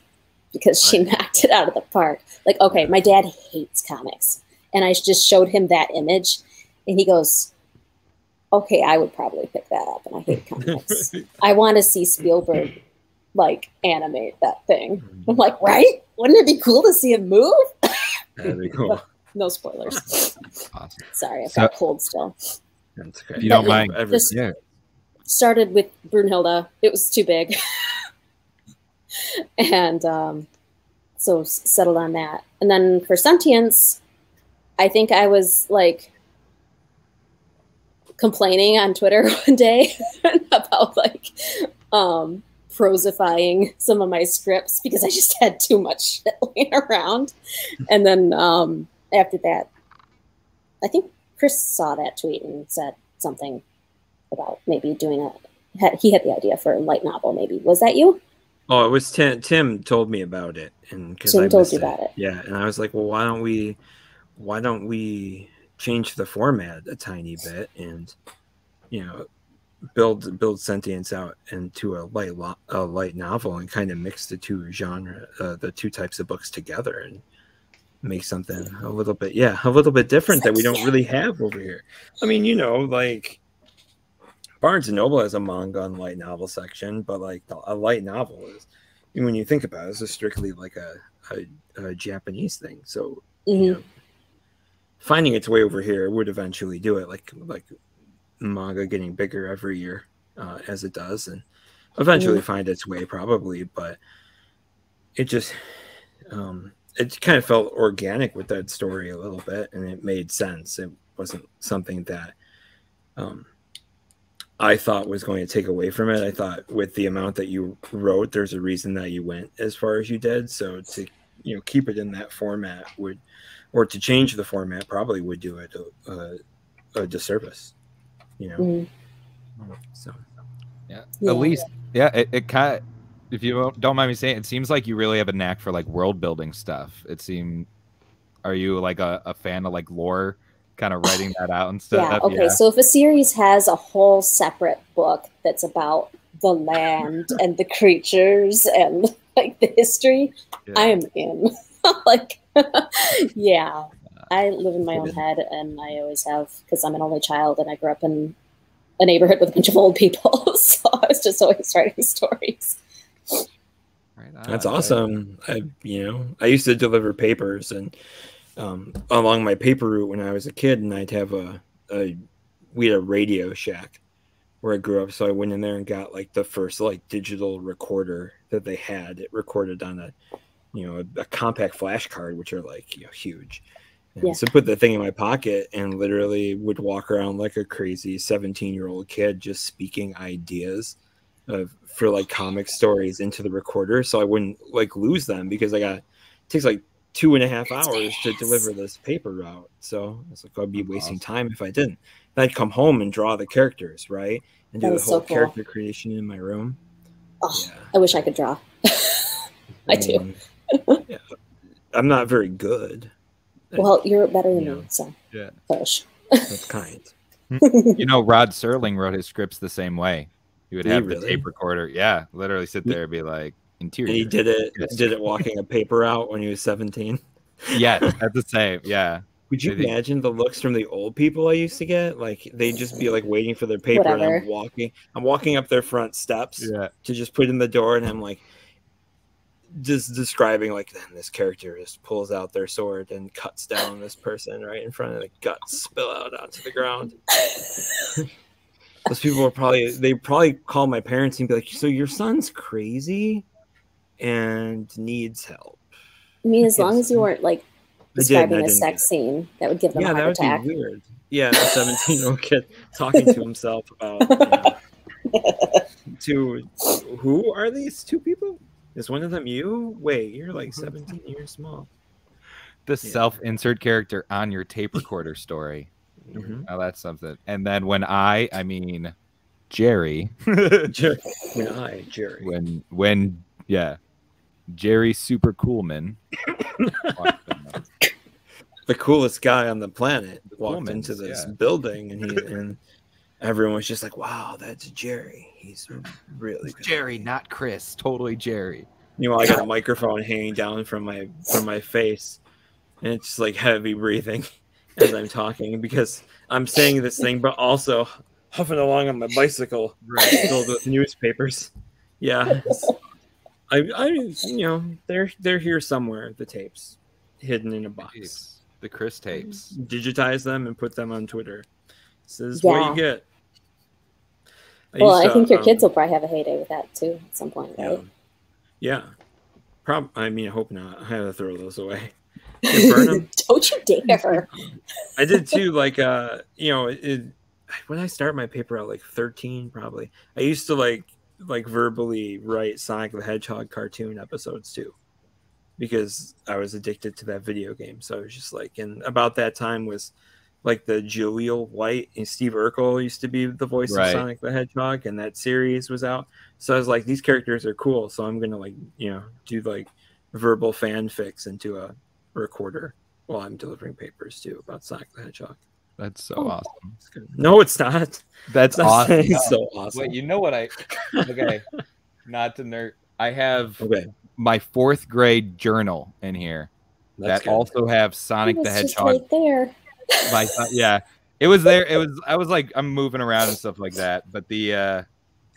because she knocked it out of the park. Like, okay, my dad hates comics, and I just showed him that image, and he goes, okay, I would probably pick that up, and I hate comics. I want to see Spielberg animate that thing. I'm like, right? Wouldn't it be cool to see him move? That'd be cool. No spoilers. Awesome. Sorry, I've got cold still. That's great. If you don't mind, started with Brunhilde. It was too big. And so settled on that. And then for Sentience, I think I was complaining on Twitter one day about prosifying some of my scripts because I just had too much shit laying around. And then after that, I think Chris saw that tweet and said something about maybe doing he had the idea for a light novel, maybe. Was that you? Oh, it was Tim. Tim told me about it, and because Tim told you about it. Yeah, and I was like, well, why don't we change the format a tiny bit and build Sentience out into a light novel and kind of mix the two the two types of books together and make something a little bit different that we don't really have over here. I mean, Barnes and Noble has a manga and light novel section, but a light novel is, when you think about it, it's strictly a Japanese thing. So finding its way over here would eventually do it, like manga getting bigger every year as it does, and eventually find its way probably. But it just it kind of felt organic with that story a little bit, and it made sense. It wasn't something that I thought was going to take away from it. I thought with the amount that you wrote, there's a reason that you went as far as you did. So to keep it in that format or to change the format probably would do it a disservice. So Elyse, it kind of, if you don't mind me saying, it seems like you really have a knack for world building stuff. Are you a fan of lore, kind of writing that out and stuff? Yeah, okay. So if a series has a whole separate book that's about the land and the creatures and the history, I am in. Yeah. I live in my own head, and I always have, because I'm an only child and I grew up in a neighborhood with a bunch of old people. So I was just always writing stories. That's awesome. I used to deliver papers, and along my paper route when I was a kid, and I'd have we had a Radio Shack where I grew up. So I went in there and got the first digital recorder that they had. It recorded on a compact flash card, which are huge. And so put the thing in my pocket and literally would walk around like a crazy 17-year-old kid, just speaking ideas for comic stories into the recorder, so I wouldn't lose them, because it takes 2.5 hours to deliver this paper route. So it's I'd be wasting time if I didn't. Then I'd come home and draw the characters, right, and do the whole character creation in my room. Oh, yeah. I wish I could draw. I do. Yeah. I'm not very good. Well, you're better than me, so push. That's kind. Rod Serling wrote his scripts the same way. He would have the tape recorder. Yeah, literally sit there and be like, interior. And he did it walking a paper out when he was 17. Yeah, that's the same. Yeah. Would you imagine the looks from the old people I used to get? Like they'd just be like waiting for their paper, Whatever. and I'm walking up their front steps Yeah. to just put in the door, and I'm like just describing like, then this character just pulls out their sword and cuts down this person right in front of the guts spill out onto the ground. Those people they probably call my parents and be like, so your son's crazy and needs help. I mean, as long as you weren't like describing a sex scene, that would give them a heart attack. That would be weird. Yeah, a 17-year-old kid talking to himself about to who are these two people? Is one of them you? Wait, you're like 17 years small. The self-insert character on your tape recorder story. Mm-hmm. Oh, that's something. And then when I mean Jerry. Jerry. When Jerry Super Coolman. The coolest guy on the planet walked into this building, and everyone was just like, wow, that's Jerry. He's really good. Jerry, not Chris. Totally Jerry. You know, I got a microphone hanging down from my face, and it's just like heavy breathing as I'm talking because I'm saying this thing, but also huffing along on my bicycle filled with newspapers. Yeah. They're here somewhere, the tapes, hidden in a box. The Chris tapes. Digitize them and put them on Twitter. This is what you get. I think your kids will probably have a heyday with that too at some point, right? Yeah. I hope not. I had to throw those away. Burn them. Don't you dare. I did too. Like, when I started my paper at like 13, probably, I used to like verbally write Sonic the Hedgehog cartoon episodes too, because I was addicted to that video game. So I was just like, and about that time was like the Jaleel White and Steve Urkel used to be the voice of Sonic the Hedgehog, and that series was out. So I was like, these characters are cool. So I'm gonna do like verbal fanfics into a recorder while I'm delivering papers too about Sonic the Hedgehog. That's so awesome. No, it's not. That's awesome. It's so awesome. Wait, you know what okay. Not to nerd. I have my 4th grade journal in here that also have Sonic the Hedgehog. Right there. It was there. I was like, I'm moving around and stuff like that. But the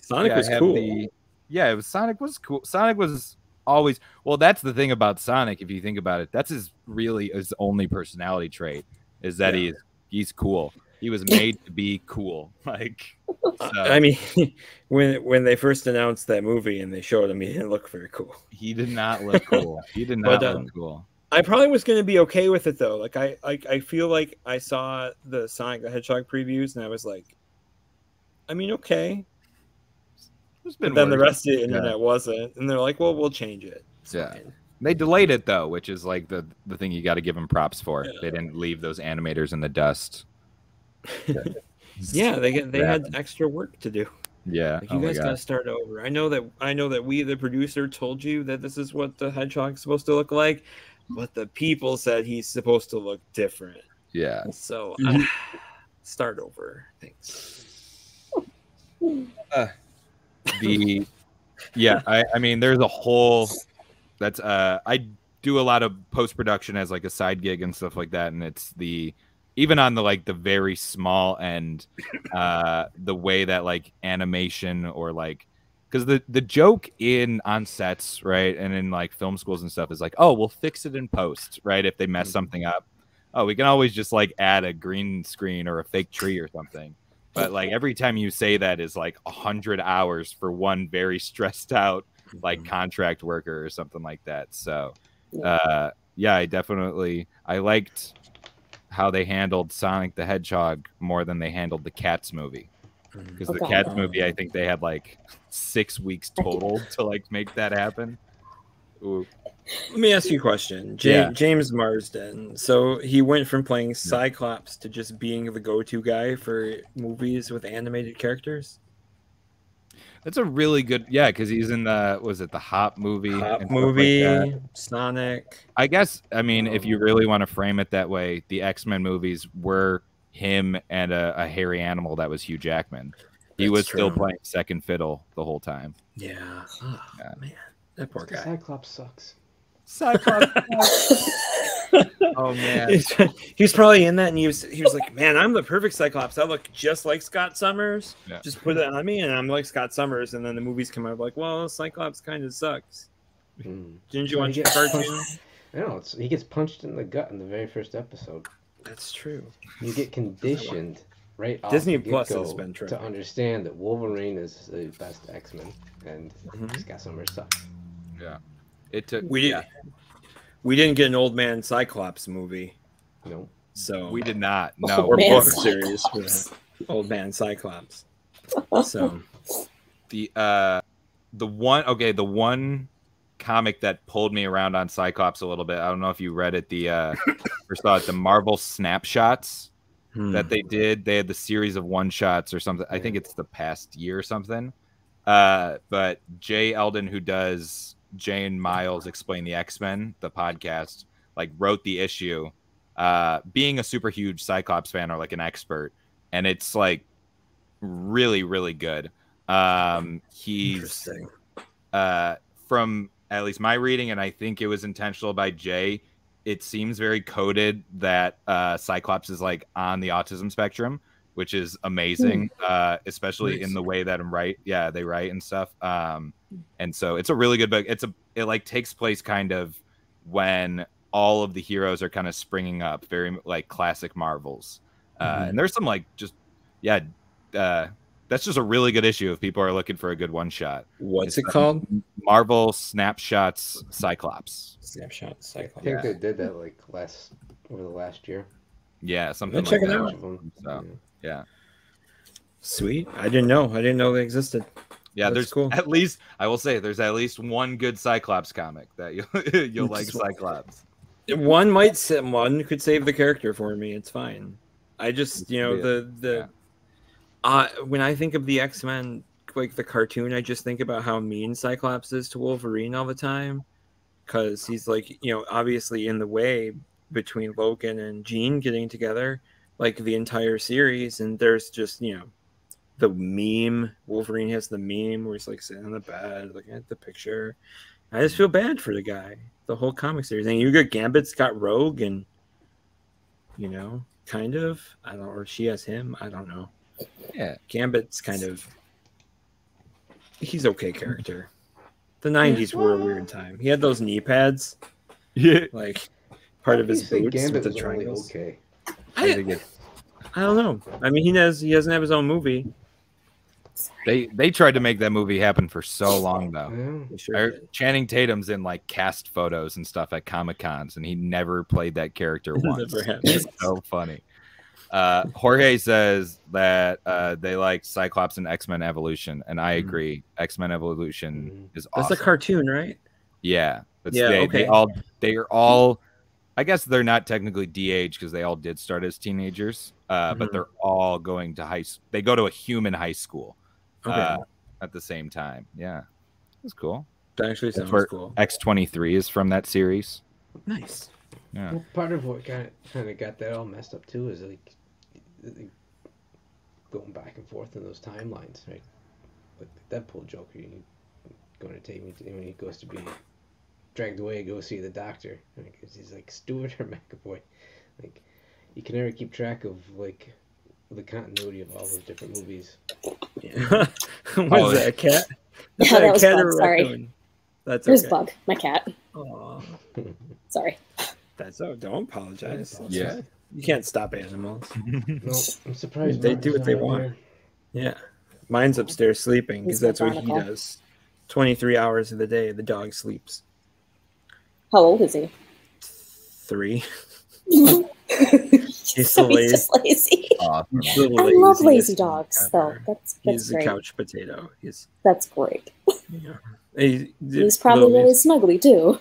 Sonic was cool. Sonic was cool. Sonic was always that's the thing about Sonic, if you think about it. That's his only personality trait, is that he's cool. He was made to be cool. Like, so. I mean, when they first announced that movie and they showed him, he didn't look very cool. He did not look cool. He did not look cool. I probably was going to be okay with it though. Like I feel like I saw the Sonic the Hedgehog previews and I was like, I mean, okay. But then the rest of the internet wasn't, and they're like, well, we'll change it. It's fine. They delayed it though, which is like the thing you got to give them props for. Yeah. They didn't leave those animators in the dust. Yeah, they had extra work to do. Yeah, like, you guys got to start over. I know that we, the producer, told you that this is what the hedgehog's supposed to look like, but the people said he's supposed to look different. Yeah. So start over. Thanks. I mean, there's a whole. That's I do a lot of post production as like a side gig and stuff like that, and it's even on the very small end, the way that like animation or like, because the joke on sets, right, and in like film schools and stuff is like, oh, we'll fix it in post, right, if they mess something up. Oh, we can always just like add a green screen or a fake tree or something. But like every time you say that is like 100 hours for one very stressed out like contract worker or something like that. So I liked how they handled Sonic the Hedgehog more than they handled the Cats movie, because the Cats movie, I think they had like 6 weeks total to like make that happen. Ooh. Let me ask you a question. James Marsden, so he went from playing Cyclops to just being the go-to guy for movies with animated characters? That's a really good, because he's in the Hop movie. Like Sonic. I guess, I mean, if you really want to frame it that way, the X-Men movies were him and a hairy animal that was Hugh Jackman. He was still playing second fiddle the whole time. Yeah. Oh, man. That poor guy. Cyclops sucks. Cyclops. Oh man, he was probably in that, and he was like, "Man, I'm the perfect Cyclops. I look just like Scott Summers. Yeah. Just put it on me, and I'm like Scott Summers." And then the movies come out like, "Well, Cyclops kind of sucks." Didn't you watch the cartoon? I know, he gets punched in the gut in the very first episode. That's true. You get conditioned right off Disney the Plus get-go has been to understand that Wolverine is the best X-Men, and Scott Summers sucks. yeah. It took. We didn't get an Old Man Cyclops movie. No. So We did not. No. or Man book Cyclops. series for Old Man Cyclops. So The one comic that pulled me around on Cyclops a little bit. I don't know if you read it. The or saw it. The Marvel Snapshots that they did. They had the series of one shots or something. I think it's the past year or something. But Jay Eldon, who does Jay and Miles Explain the X-Men, the podcast, like wrote the issue. Being a super huge Cyclops fan or like an expert, and it's like really, really good. He's from at least my reading, and I think it was intentional by Jay. It seems very coded that Cyclops is like on the autism spectrum, which is amazing, especially in the way that they write and stuff. And so it's a really good book. It like takes place kind of when all of the heroes are kind of springing up, very like classic Marvels. And there's some like that's just a really good issue if people are looking for a good one shot. What's it called? Marvel Snapshots Cyclops. Snapshot I Cyclops. think they did that like over the last year. Yeah, something Check like it that. out. So, yeah. Sweet. I didn't know they existed. Yeah, That's there's cool. at least there's at least one good Cyclops comic that you'll like Cyclops. One could save the character for me. It's fine. I just when I think of the X-Men, like the cartoon, I just think about how mean Cyclops is to Wolverine all the time, because he's like, obviously in the way between Logan and Jean getting together, like the entire series. And there's just the meme. Wolverine has the meme where he's like sitting on the bed looking at the picture. I just feel bad for the guy. The whole comic series, and you got Gambit's got Rogue, and kind of, I don't know, or she has him. I don't know. Yeah, Gambit's kind of, he's okay character. The 90s were a weird time. He had those knee pads, like part of his boots Gambit with the was only triangles. okay. I don't know. I mean, he doesn't have his own movie. They tried to make that movie happen for so long though. Yeah. He sure did. Channing Tatum's in like cast photos and stuff at Comic Cons, and he never played that character once. Never happened. It's so funny. Jorge says that they like Cyclops and X-Men Evolution, and I agree. X-Men Evolution is awesome. That's a cartoon, right? Yeah. Okay. They are all. I guess they're not technically DH because they all did start as teenagers, but they're all going to high. They go to a human high school at the same time. Yeah, that's cool. That actually sounds cool. X-23 is from that series. Nice. Yeah. Well, part of what kind of got that all messed up too is like going back and forth in those timelines, right? Like Deadpool Joker, you going to take me to when he goes to be dragged away, go see the doctor. Like, he's like Stewart or McAvoy. Like, you can never keep track of like the continuity of all those different movies. Yeah. Was that a cat? Yeah, that was cat Bug. or Sorry. raccoon? That's It was okay. Bug, my cat. Aw, Sorry. don't apologize. Yeah. You can't stop animals. No, I'm surprised They Martin's do what they not want. here. Yeah. Mine's upstairs sleeping because He's that's what he methodical. does. 23 hours of the day, the dog sleeps. How old is he? 3. He's so lazy. just lazy. Awesome. He's the I love laziest lazy dog dogs, though. ever. That's He's a great. couch potato. That's great. He's Probably really snuggly too.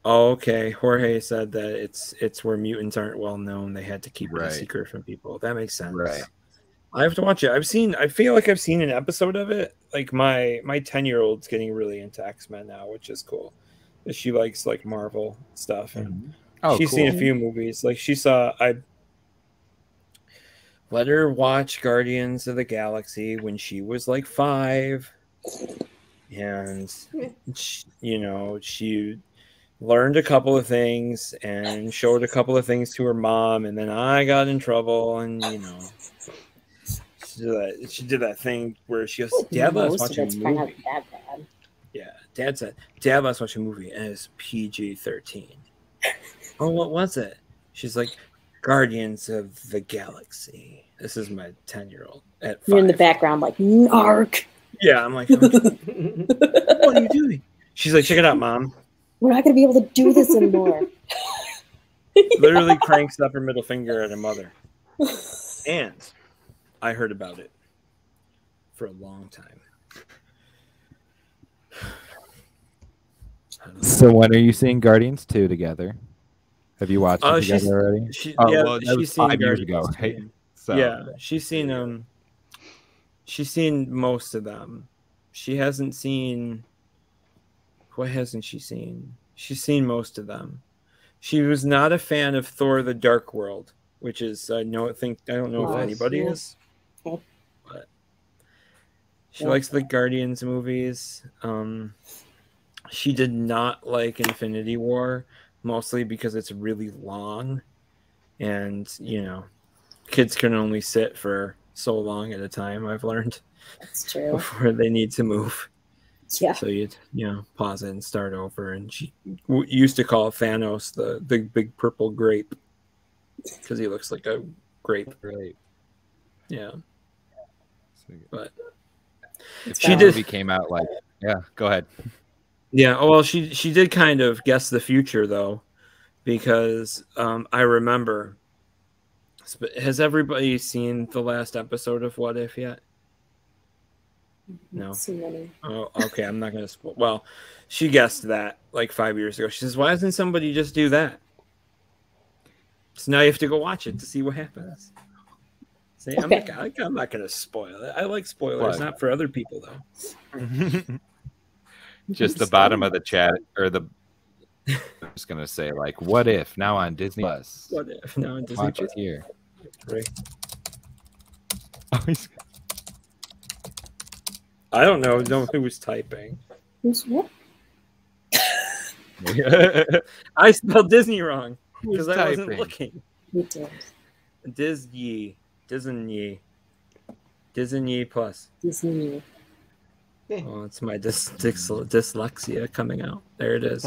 Oh, okay. Jorge said that it's where mutants aren't well known. They had to keep it a Right. secret from people. That makes sense. Right. I have to watch it. I feel like I've seen an episode of it. Like my 10-year-old's getting really into X-Men now, which is cool. She likes like Marvel stuff, and she's seen a few movies. Like I let her watch Guardians of the Galaxy when she was like 5. and she learned a couple of things and showed a couple of things to her mom, and then I got in trouble, and she did that thing where she goes, Dad, let's watch a movie. Yeah, Dad said, Dad, let's watch a movie, and it's PG-13. Oh, what was it? She's like, Guardians of the Galaxy. This is my 10-year-old at 5. You're in the background like, narc. Yeah, I'm like, what are you doing? She's like, check it out, Mom. We're not going to be able to do this anymore. Literally cranks up her middle finger at her mother. And I heard about it for a long time. So when are you seeing Guardians 2 together? Have you watched it together already? She's seen 5 years ago, right? So, yeah, she's seen she's seen most of them. She hasn't seen. What hasn't she seen? She's seen most of them. She was not a fan of Thor: The Dark World, which is I don't know if anybody is, but she likes the Guardians movies. She did not like Infinity War, mostly because it's really long, and kids can only sit for so long at a time. I've learned. That's true. Before they need to move. Yeah. So you'd pause it and start over. And she used to call Thanos the big purple grape because he looks like a grape. Right. Yeah. But she did. Movie came out like Go ahead. Yeah. Well, she did kind of guess the future though, because I remember. Has everybody seen the last episode of What If yet? No. Oh, okay. I'm not going to spoil. Well, she guessed that like 5 years ago. She says, why doesn't somebody just do that? So now you have to go watch it to see what happens. See, okay. I'm not going to spoil it. I like spoilers, not for other people, though. Just the bottom of the chat, or the... I'm just going to say, like, what if now on Disney Plus? What if now on Disney Plus? Watch it here. Right. I don't know who was typing. Who's what? I spelled Disney wrong because I wasn't looking. You did. Disney Plus. Disney. Oh, it's my dyslexia coming out. There it is.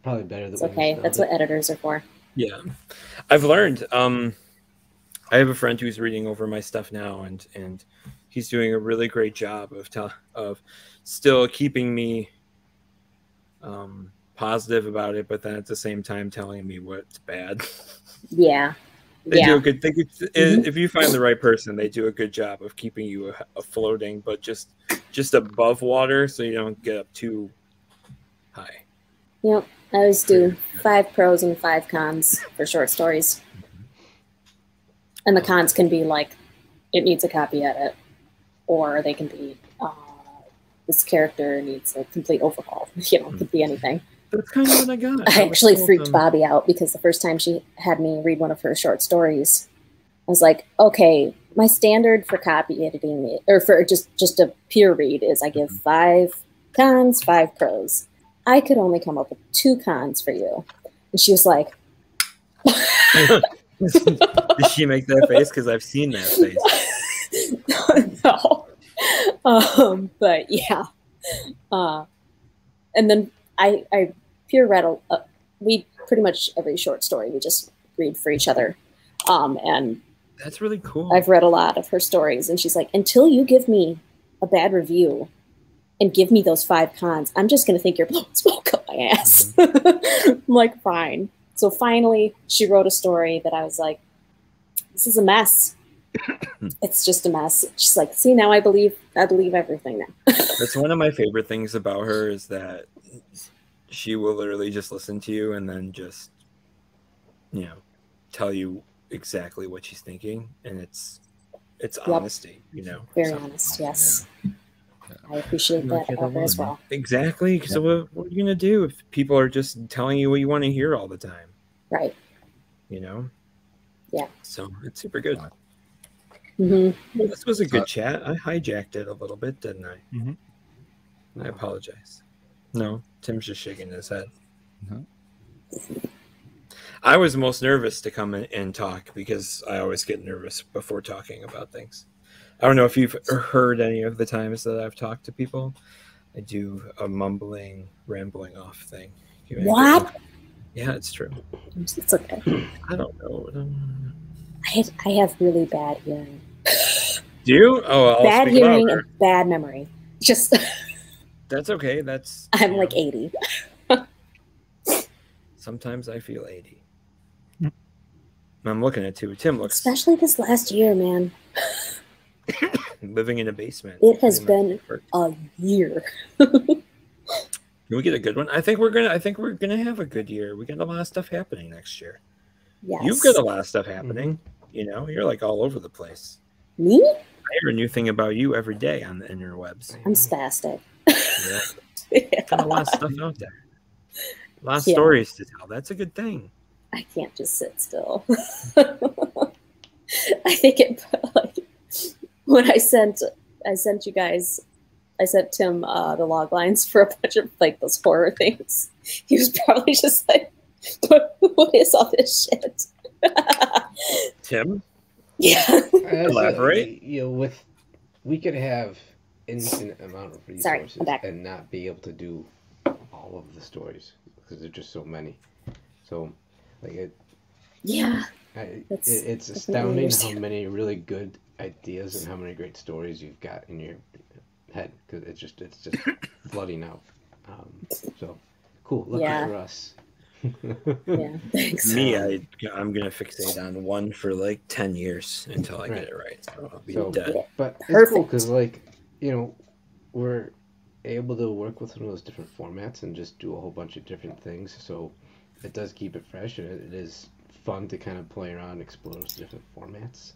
Probably better than. It's okay. That's what editors are for. Yeah, I've learned. I have a friend who's reading over my stuff now, and he's doing a really great job of still keeping me positive about it, but then at the same time telling me what's bad. Yeah. They do a good thing. If you find the right person, they do a good job of keeping you floating, but just above water so you don't get up too high. Yep. I always do 5 pros and 5 cons for short stories. And the cons can be like, it needs a copy edit, or they can be, this character needs a complete overhaul. It could be anything. That's kind of what I got. I actually freaked Bobby out because the first time she had me read one of her short stories, I was like, okay, my standard for copy editing, or for just a peer read, is I give 5 cons, 5 pros. I could only come up with 2 cons for you. And she was like... Did she make that face? Because I've seen that face. No. But yeah. And then I peer read we pretty much every short story we just read for each other. And that's really cool. I've read a lot of her stories, and she's like, until you give me a bad review and give me those 5 cons, I'm just gonna think you're blowing smoke up my ass. I'm like, fine. So finally, she wrote a story that I was like, this is a mess. It's just a mess. She's like, see, now I believe everything now. That's one of my favorite things about her, is that she will literally just listen to you and then just, tell you exactly what she's thinking. And it's honesty, Very honest, yes. Yeah. I appreciate that about her as well. Exactly. So what are you going to do if people are just telling you what you want to hear all the time? Right. Yeah. So it's super good. Mm-hmm. Well, this was a good chat. I hijacked it a little bit, didn't I? Mm-hmm. I apologize. No, Tim's just shaking his head. No. I was most nervous to come in and talk because I always get nervous before talking about things. I don't know if you've heard any of the times that I've talked to people. I do a mumbling, rambling off thing. What? Yeah, it's true. It's okay. I don't know. I have really bad hearing. Do you? Oh, I'll bad speak hearing louder. and bad memory. Just That's okay. That's I'm like 80. Sometimes I feel 80. I'm looking at you. Tim looks Especially this last year, man. living in a basement. It has been a year. Can we get a good one? I think we're gonna have a good year. We got a lot of stuff happening next year. Yes. You've got a lot of stuff happening. You know, you're like all over the place. Me? I hear a new thing about you every day on the interwebs. I'm spastic. Yeah. Yeah. Got a lot of stuff out there. A lot of stories to tell. That's a good thing. I can't just sit still. I think it like when I sent you guys, I sent Tim the log lines for a bunch of like those horror things. He was probably just like, what is all this shit? Tim? Yeah. Elaborate. We could have infinite amount of resources and not be able to do all of the stories because there's just so many. So, like it. Yeah. It's astounding how many really good ideas and how many great stories you've got in your head because it's just flooding out. So cool. Lucky for us. Yeah, thanks. Me, I'm gonna fixate on one for like 10 years until I get it right. So I'll be dead. But it's cool because we're able to work with some of those different formats and just do a whole bunch of different things. So it does keep it fresh and it is fun to kind of play around and explore those different formats.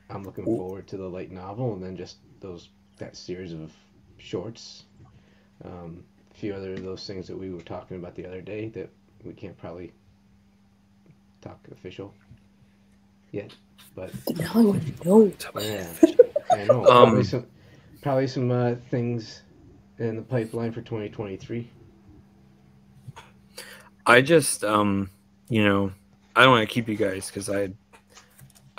I'm looking forward to the light novel and then just that series of shorts. A few other of those things that we were talking about the other day that we can't probably talk official yet, but now I want to know. Yeah, I know. Probably some things in the pipeline for 2023. I just I don't want to keep you guys because I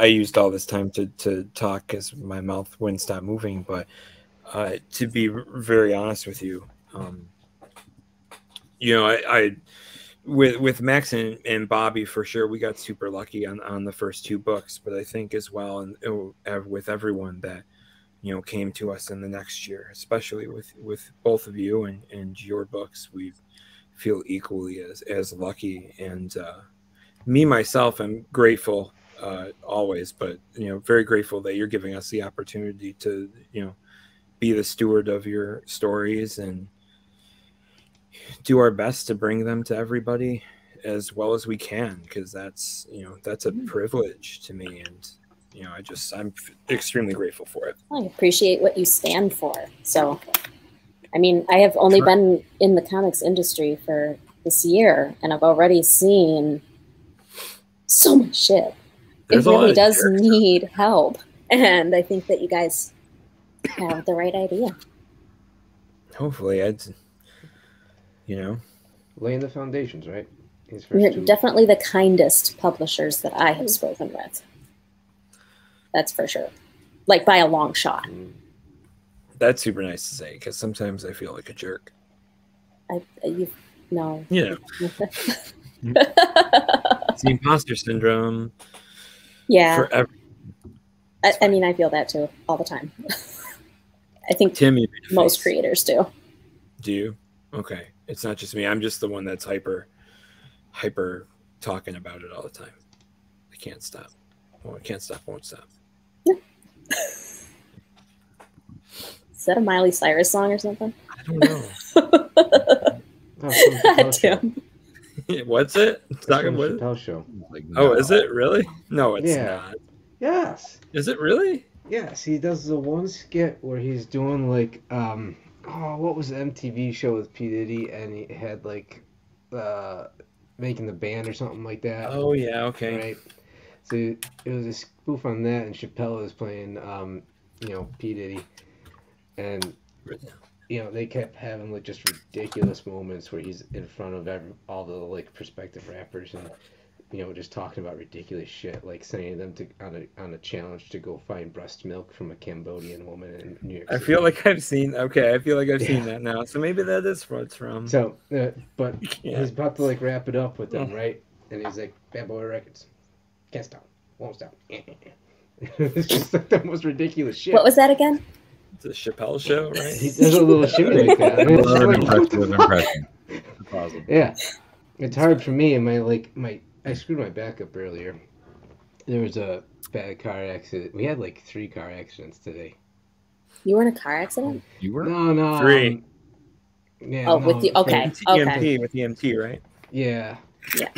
used all this time to talk because my mouth wouldn't stop moving, but to be very honest with you, I with Max and Bobby for sure we got super lucky on the first two books, but I think as well and with everyone that came to us in the next year, especially with both of you and your books, we feel equally as lucky. And me myself, I'm grateful always, but very grateful that you're giving us the opportunity to be the steward of your stories and do our best to bring them to everybody as well as we can, because that's a privilege to me, and I'm extremely grateful for it. I appreciate what you stand for. So I mean, I have only been in the comics industry for this year and I've already seen so much shit. It really does need help, and I think that you guys have the right idea. Hopefully laying the foundations, right? You're definitely the kindest publishers that I have spoken with. That's for sure. Like by a long shot. That's super nice to say because sometimes I feel like a jerk. No. Yeah. It's the imposter syndrome. Yeah. Forever. I mean, I feel that too all the time. I think Tim, most creators do. Do you? Okay. It's not just me. I'm just the one that's hyper talking about it all the time. I can't stop. Well, I can't stop, won't stop. Is that a Miley Cyrus song or something? I don't know. Tim. What's it? It's talking about Chappelle show. Like, Oh, is it really? No, it's not. Yes. Is it really? Yes, he does the one skit where he's doing like what was the MTV show with P. Diddy, and he had like making the band or something like that. Oh yeah, okay. Right. So it was a spoof on that, and Chappelle was playing P. Diddy, and you know, they kept having like just ridiculous moments where he's in front of all the like prospective rappers and, you know, just talking about ridiculous shit, like sending them to on a challenge to go find breast milk from a Cambodian woman in New York I City. feel like I've seen. Okay, I feel like I've seen that now. So maybe that is where it's from. So, but Yeah. he's about to like wrap it up with them, right? And he's like, "Bad Boy Records, can't stop, won't stop." It's just like the most ridiculous shit. What was that again? It's a Chappelle show, right? He does a little shimmy like that. I mean, it's Love an like, impressive impression. That's awesome. yeah, it's hard for me. And I screwed my back up earlier. There was a bad car accident. We had like 3 car accidents today. You were in a car accident? You were? No. 3. Yeah. Oh, no, with the okay, okay. EMT with EMT, right? Yeah. Yeah.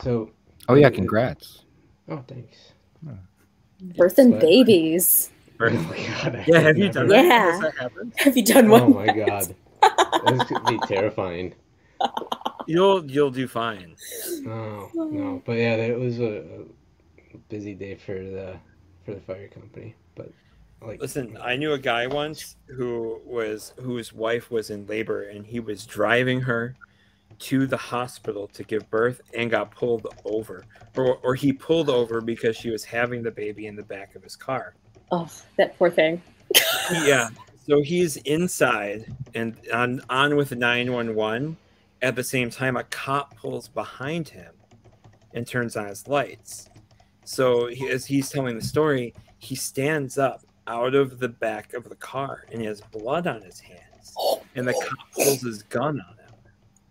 So. Oh yeah, congrats. Oh, thanks. Birthing But- babies. Oh my god. Yeah, have you done Yeah. that? Has that happened? Have you done one? Oh my god. This could be terrifying. You'll do fine. Oh no, but yeah, it was a busy day for the fire company. But like, Listen, I knew a guy once whose wife was in labor, and he was driving her to the hospital to give birth and got pulled over, or he pulled over because she was having the baby in the back of his car. Oh, that poor thing. Yeah. So he's inside and on with 911. At the same time, a cop pulls behind him and turns on his lights. So as he's telling the story, he stands up out of the back of the car and he has blood on his hands. And the cop pulls his gun on him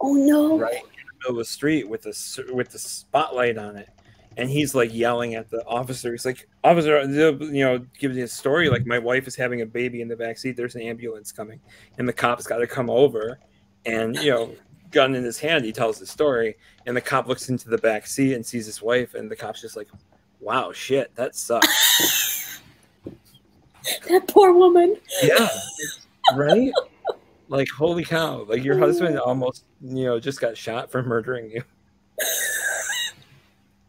Oh no. right in the middle of the street with the spotlight on it. And he's like yelling at the officer. He's like, "Officer, you know, giving his story like my wife is having a baby in the back seat. There's an ambulance coming, and the cop's got to come over." And you know, gun in his hand, he tells the story. And the cop looks into the back seat and sees his wife, and the cop's just like, "Wow, shit, that sucks." That poor woman. Yeah, right. Like, holy cow! Like your husband almost, you know, just got shot for murdering you.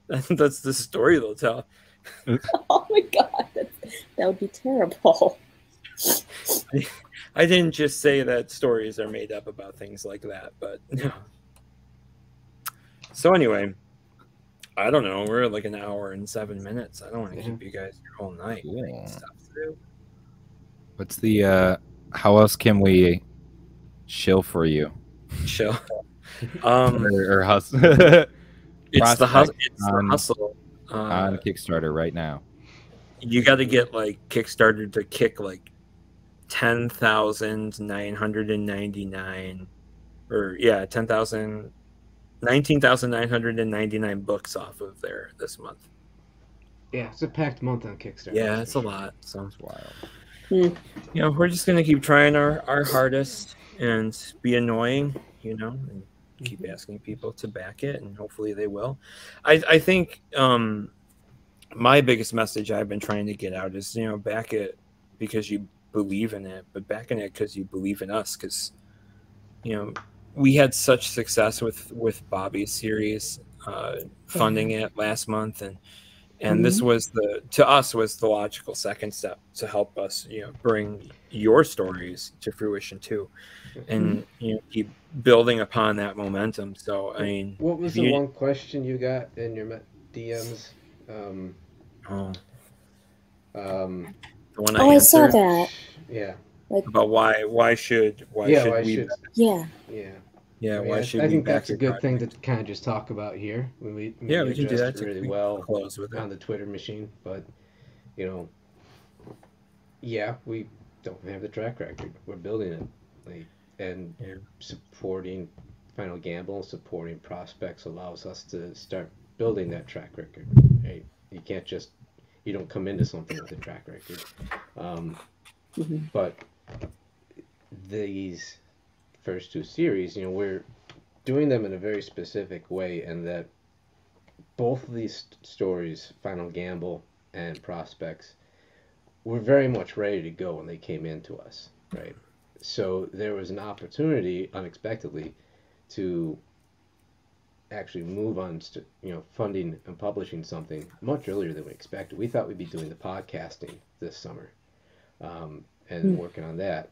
That's the story they'll tell. Oh my god. That would be terrible. I didn't just say that stories are made up about things like that, but so anyway, I don't know. We're at like an hour and 7 minutes. I don't want to keep you guys here all night. Cool. Stuff to do. What's the how else can we chill for you? Chill. Or hustle? It's the hustle. It's on- the hustle. On Kickstarter right now. You got to get like Kickstarter to kick like 10,999 or 19,999 books off of there this month. yeah, it's a packed month on Kickstarter. Yeah, it's a lot. So That's wild. you know, we're just gonna keep trying our hardest and be annoying, you know, and keep asking people to back it, and hopefully they will. I think my biggest message I've been trying to get out is, you know, back it because you believe in it, but backing it because you believe in us, because you know we had such success with Bobby's series, funding it last month, and this was to us was the logical second step to help us, you know, bring your stories to fruition too, and you know, keep building upon that momentum. So I mean, What was the one question you got in your DMs? the one Oh, I saw answered that. Yeah. about why should we Yeah. Yeah. I mean, I should I we think back that's a your good thing to project? kind of just talk about here. We we can do addressed that it really to well close with on it. the Twitter machine, but you know, yeah, we don't have the track record. We're building it, like, and supporting Final Gamble, supporting prospects allows us to start building that track record. Right? You don't come into something with a track record. But these first 2 series, you know, we're doing them in a very specific way, and that both of these stories, Final Gamble and Prospects, were very much ready to go when they came into us, right? So there was an opportunity, unexpectedly, to actually move on to, you know, funding and publishing something much earlier than we expected. We thought we'd be doing the podcasting this summer, and working on that.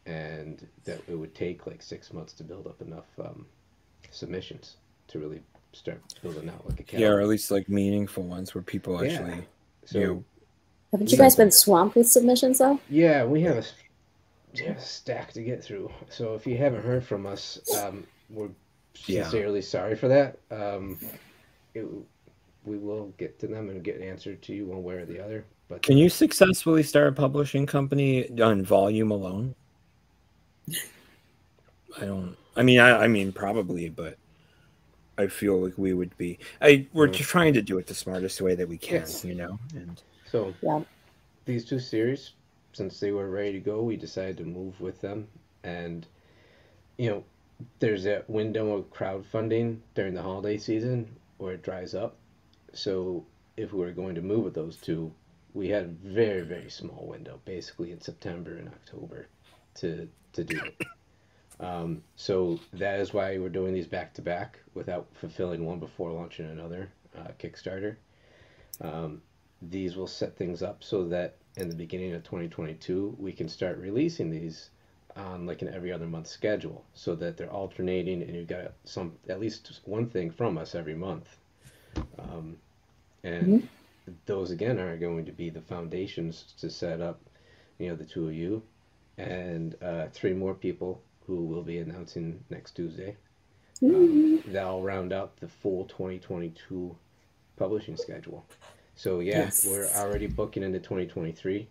and that it would take like 6 months to build up enough submissions to really start building out like a calendar. Yeah, or at least like meaningful ones where people actually. So haven't you guys been swamped with submissions though? Yeah, we have a stack to get through. So if you haven't heard from us, we're sincerely sorry for that. We will get to them and get an answer to you one way or the other. But can you successfully start a publishing company on volume alone? I mean probably, but I feel like we would be. We're just trying to do it the smartest way that we can, you know. And so these two series, since they were ready to go, we decided to move with them. And you know, there's that window of crowdfunding during the holiday season where it dries up. So if we were going to move with those two, we had a very, very small window, basically in September and October, to do it. So that is why we're doing these back to back without fulfilling one before launching another Kickstarter. These will set things up so that in the beginning of 2022 we can start releasing these on like an every other month schedule, so that they're alternating and you've got at least one thing from us every month. And those again are going to be the foundations to set up, you know, the two of you and 3 more people who will be announcing next Tuesday. That'll round out the full 2022 publishing schedule. So we're already booking into 2023.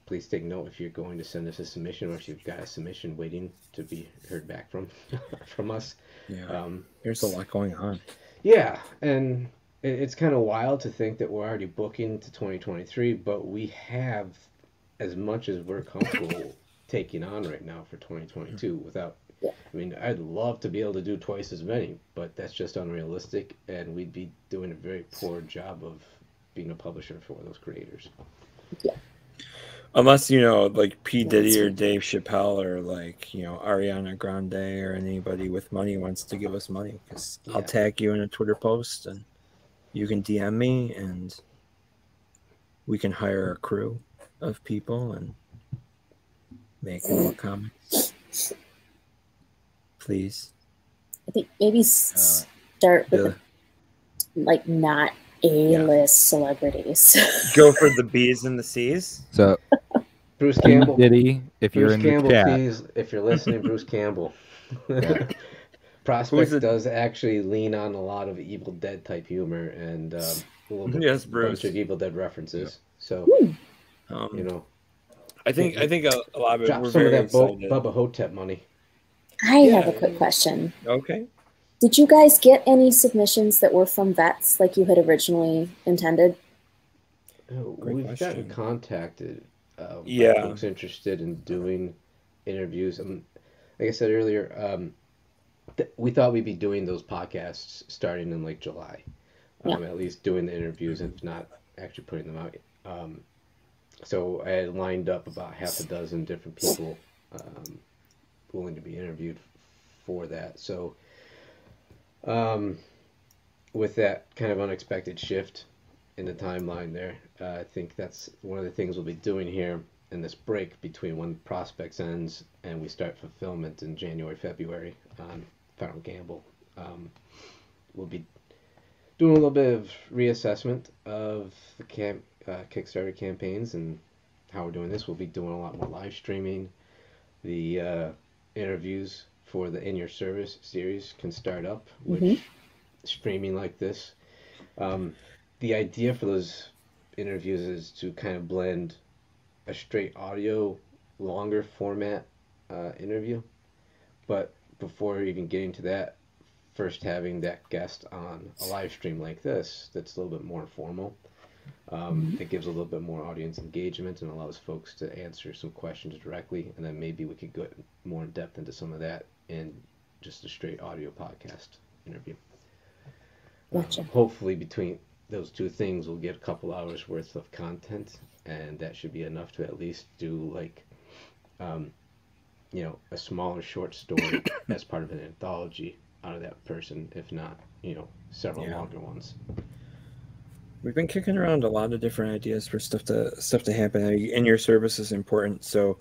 Please take note if you're going to send us a submission, or if you've got a submission waiting to be heard back from us. Yeah, there's a lot going on. Yeah, and it's kind of wild to think that we're already booking to 2023, but we have as much as we're comfortable taking on right now for 2022 without. I mean, I'd love to be able to do twice as many, but that's just unrealistic, and we'd be doing a very poor job of being a publisher for those creators. Yeah. Unless, you know, like P. Diddy or Dave Chappelle or like, you know, Ariana Grande or anybody with money wants to give us money, because I'll tag you in a Twitter post and you can DM me and we can hire a crew of people and make more comics. Please. I think maybe start with like not A-list celebrities. Go for the B's and the C's. So Bruce Campbell, Diddy, if you're in the chat, please, if you're listening, Bruce Campbell. Prospect does actually lean on a lot of Evil Dead type humor and a bunch of Evil Dead references. So you know, I think a lot of it. Drop some of that Bubba Hotep money. I have a quick question. Okay. Did you guys get any submissions that were from vets like you had originally intended? We've gotten contacted by folks interested in doing interviews. Like I said earlier, we thought we'd be doing those podcasts starting in like July. At least doing the interviews, if not actually putting them out. So I had lined up about half a dozen different people willing to be interviewed for that. So with that kind of unexpected shift in the timeline there, I think that's one of the things we'll be doing here in this break between when Prospects ends and we start fulfillment in January, February on Final Gamble. We'll be doing a little bit of reassessment of the Kickstarter campaigns and how we're doing this. We'll be doing a lot more live streaming. The interviews for the In Your Service series can start up, which streaming like this. The idea for those interviews is to kind of blend a straight audio, longer format interview. But before even getting to that, first having that guest on a live stream like this that's a little bit more informal. It gives a little bit more audience engagement and allows folks to answer some questions directly, and then maybe we could go more in depth into some of that in just a straight audio podcast interview. Gotcha. Hopefully between those two things we'll get a couple hours worth of content, and that should be enough to at least do like a smaller short story as part of an anthology out of that person, if not several longer ones. We've been kicking around a lot of different ideas for stuff to happen. In Your Service is important, so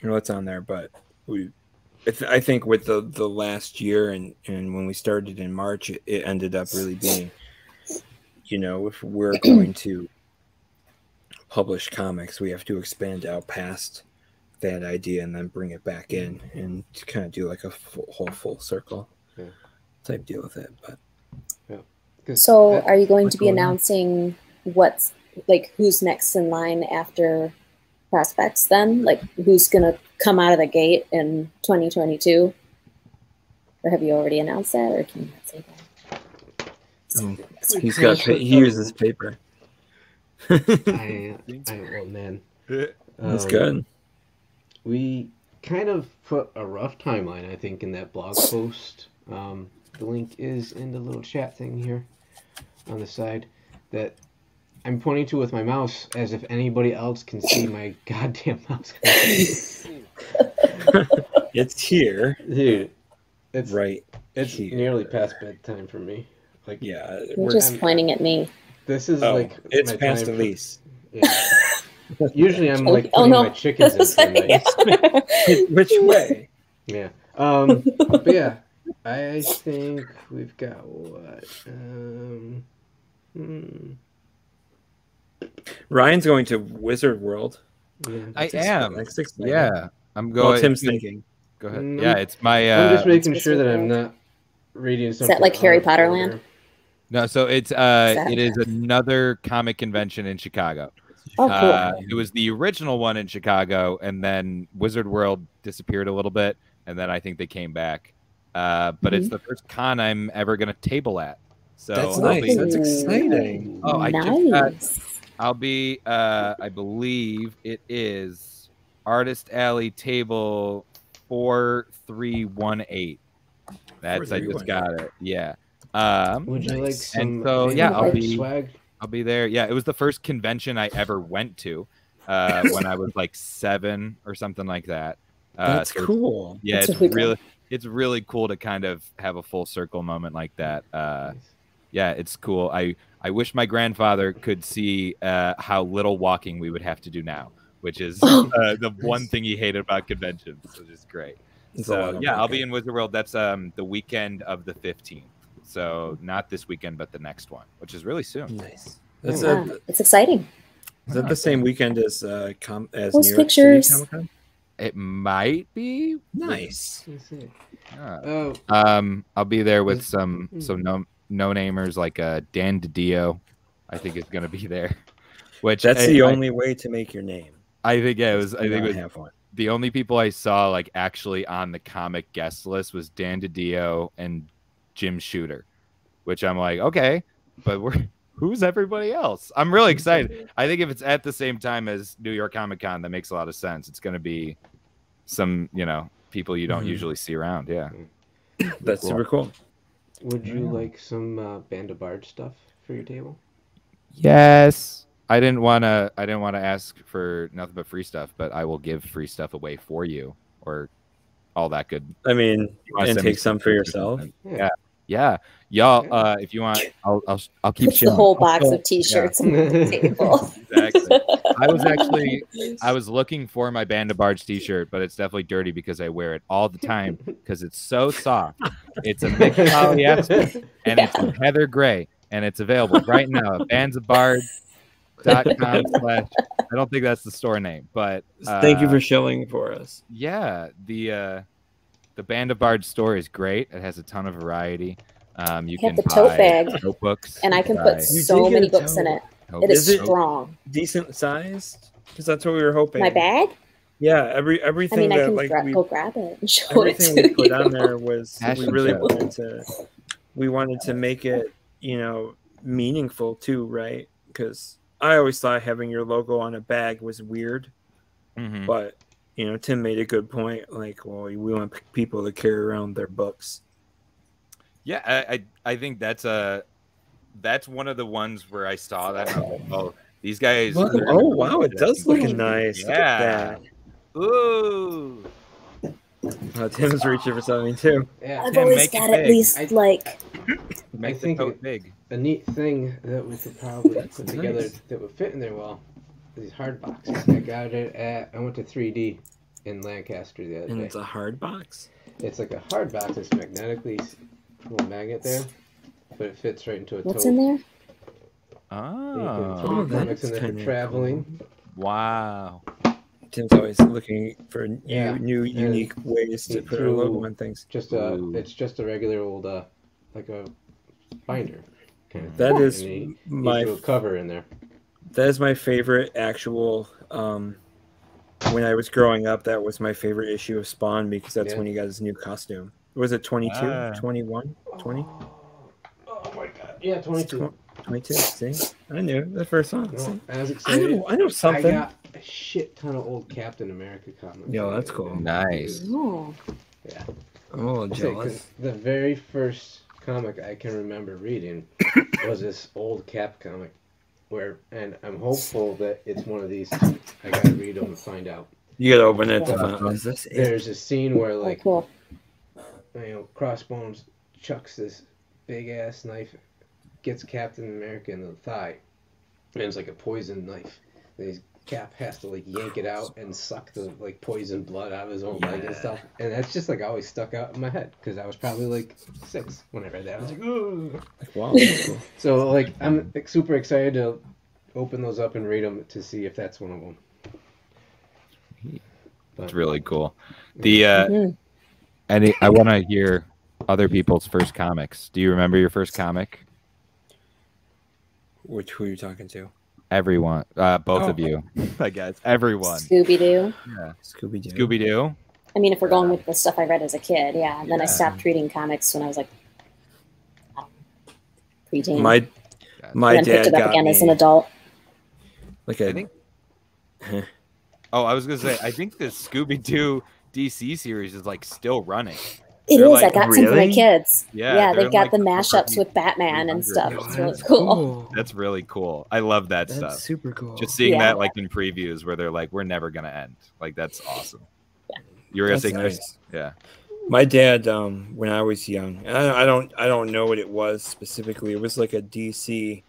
What's on there, but I think with the last year and when we started in March, it ended up really being, if we're going to publish comics, we have to expand out past that idea and then bring it back in and kind of do like a full circle type deal with it. But so are you going to be announcing who's next in line after Prospects then? Like who's going to come out of the gate in 2022? Or have you already announced that, or can you not say that? He uses paper. Well, man. That's good. We kind of put a rough timeline, I think, in that blog post. The link is in the little chat thing here on the side that I'm pointing to with my mouse as if anybody else can see my goddamn mouse. It's here. Dude, it's right. It's here. Nearly past bedtime for me. Like, yeah, you're just pointing at me. This is it's past Elyse. Yeah. Usually I'm like putting my chickens in for night. Which way? Yeah. But yeah, I think we've got what? Ryan's going to Wizard World. Yeah, I am. Next yeah, I'm going. Well, Tim's thinking. Go ahead. Yeah, it's my. I'm just making sure that I'm not reading something. Is that like Harry Potter Land? No, so it's it is another comic convention in Chicago. Oh, cool. It was the original one in Chicago, and then Wizard World disappeared a little bit, and then I think they came back. But it's the first con I'm ever going to table at. So that's nice. That's exciting. Oh, nice. I'll be. I believe it is Artist Alley table 4318. That's I just got it. Yeah. Would you like some? And so yeah, I'll be swag? I'll be there. Yeah, it was the first convention I ever went to when I was like 7 or something like that. That's cool. Yeah, that's it's really cool to kind of have a full circle moment like that. Yeah, it's cool. I wish my grandfather could see how little walking we would have to do now, which is the one thing he hated about conventions, which is great. So yeah, I'll be in Wizard World. That's the weekend of the 15th. So not this weekend, but the next one, which is really soon. Nice. It's exciting. Is that the same weekend as New York pictures. City Comic-Con? It might be. Nice. I'll be there with some no-namers like Dan DiDio. I think is going to be there. Which that's the only way to make your name. I think it was. I think have one. The only people I saw like actually on the comic guest list was Dan DiDio and Jim Shooter, which I'm like, okay, but who's everybody else? I'm really excited. I think if it's at the same time as New York Comic Con, that makes a lot of sense. It's going to be some, people you don't usually see around. Yeah, that's cool. Super cool. Would you like some Band of Bards stuff for your table? Yes. I didn't want to ask for nothing but free stuff, but I will give free stuff away for you or all that good. I mean, and take some for yourself. Yeah. Y'all, if you want, I'll keep the whole box of T-shirts on the table. Exactly. I was looking for my Band of Bards T-shirt, but it's definitely dirty because I wear it all the time because it's so soft. It's a mixed polyester and it's a heather gray, and it's available right now at bandsofbards.com/ I don't think that's the store name, but thank you for shilling for us. Yeah, the Band of Bards store is great. It has a ton of variety. You can the tote bag notebooks, and I can put so many books in it. It is strong. Decent sized? Because that's what we were hoping. My bag? Yeah, everything I that can go grab it and show everything it to we put you. on there was we wanted to make it meaningful too, right? Because I always thought having your logo on a bag was weird, but Tim made a good point. Like, well, we want people to carry around their books. Yeah, I think that's one of the ones where I saw that. And I was like, oh, these guys. Oh wow, it does look nice. Yeah. Look at that. Ooh. Tim's reaching for something too. Yeah. I've always got at least Make the tote big. A neat thing that we could probably put together that would fit in there well these hard boxes. I got it I went to 3D in Lancaster the other And day. it's a hard box. It's like a hard box. It's magnetically little magnet there, but it fits right into a What's tote. in there? You can put Oh, your comics in there for kinda traveling. wow. Tim's always looking for Yeah. new unique ways to he put our logo threw on things. It's just a regular old like a binder kind of That thing. is And he my threw a cover in there. that is my favorite actual. When I was growing up, that was my favorite issue of Spawn because that's Yeah. when he got his new costume. Was it 22, Ah. 21, 20? Oh my god! Yeah, 22. 22. See, I knew the first one. No, See? I was I excited. know something. I got a shit ton of old Captain America comics. Yo, that's cool. Nice. Oh, Yeah. I'm a little I'll say, 'cause jealous. the very first comic I can remember reading was this old Cap comic, and I'm hopeful that it's one of these two. I gotta read them and find out. You gotta open it to find. Is this it? There's a scene where oh, like cool. Crossbones chucks this big ass knife, gets Captain America in the thigh, and it's like a poison knife. And his Cap has to like yank it out and suck the like poison blood out of his own leg and stuff. And that's just like always stuck out in my head because I was probably like 6 when I read that. I was like, oh. Like, wow, that's cool. So like I'm like, super excited to open those up and read them to see if that's one of them. It's really cool. The Mhm. and I want to hear other people's first comics. Do you remember your first comic? Who are you talking to? Everyone, both Oh. of you, I guess. Everyone. Scooby Doo. Yeah. Scooby Doo. Scooby Doo. I mean, if we're going with the stuff I read as a kid, yeah. And then I Yeah. stopped reading comics when I was like preteen. My and dad then picked it up got again me as an adult. like a. I think. Oh, I was gonna say. I think the Scooby Doo DC series is like still running. It They're is. like, I got some for my really? kids. Yeah, Yeah, they're they've got like the the mashups upper with Batman and 300. stuff. Yo, It's really that's cool. That's really cool. I love that That's stuff. super cool. Just seeing Yeah. that like in previews where they're like, "We're never gonna end." Like that's awesome. You were gonna That's say, Chris? nice. Yeah. My dad, when I was young, I don't know what it was specifically. It was like a DC.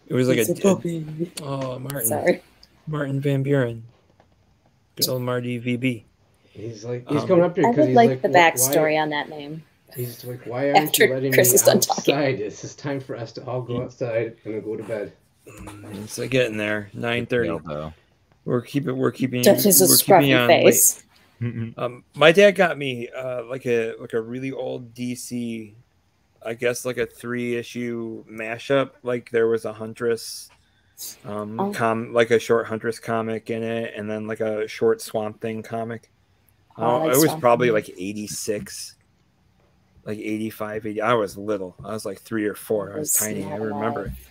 It was like It's a puppy. oh Martin Sorry. Martin Van Buren, good old Marty VB. He's like Um, he's coming up here I because would he's like like the why- backstory on that name. He's like, why aren't After you letting Chris me is done talking. outside? It's time for us to all go outside and then go to bed. It's like getting there 9:30. Dildo. We're keeping That is a we're keeping you scruffy on late. face. My dad got me like a really old DC, I guess like a 3-issue mashup. Like there was a Huntress, like a short Huntress comic in it, and then like a short Swamp Thing comic. Oh, I like it was Swamp probably Thing. like 86, like 85, 80. I was little. I was like 3 or 4. I was Was tiny. not I remember. alive.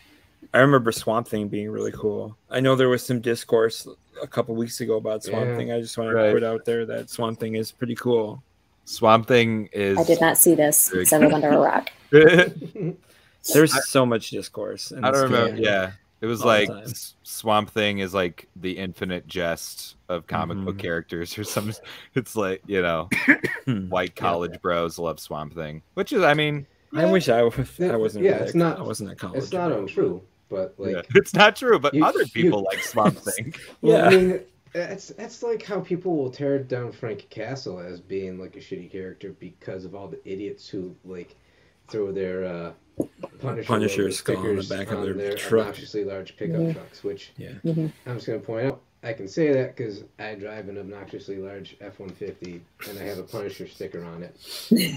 I remember Swamp Thing being really cool. I know there was some discourse a couple weeks ago about Swamp Yeah. Thing. I just want to Right. put out there that Swamp Thing is pretty cool. Swamp Thing is. I did not see this Very because I live under a rock. There's so much discourse. In I this don't remember. game. Yeah, it was All the like time. Swamp Thing is like the infinite jest of comic book Mhm. characters or some. It's like white college bros love Swamp Thing, which is, I mean, I wish I was. Yeah, I wasn't. yeah, really it's a- not- I wasn't at college. It's not untrue, but like yeah. It's not true, but You- other you- people like Swamp Thing. well, Yeah. I mean that's like how people will tear down Frank Castle as being like a shitty character because of all the idiots who like throw their Punisher logo skull on the stickers back of on their truck. obnoxiously large pickup Mhm. trucks, which Yeah. I'm just gonna point out. I can say that because I drive an obnoxiously large F-150 and I have a Punisher sticker on it.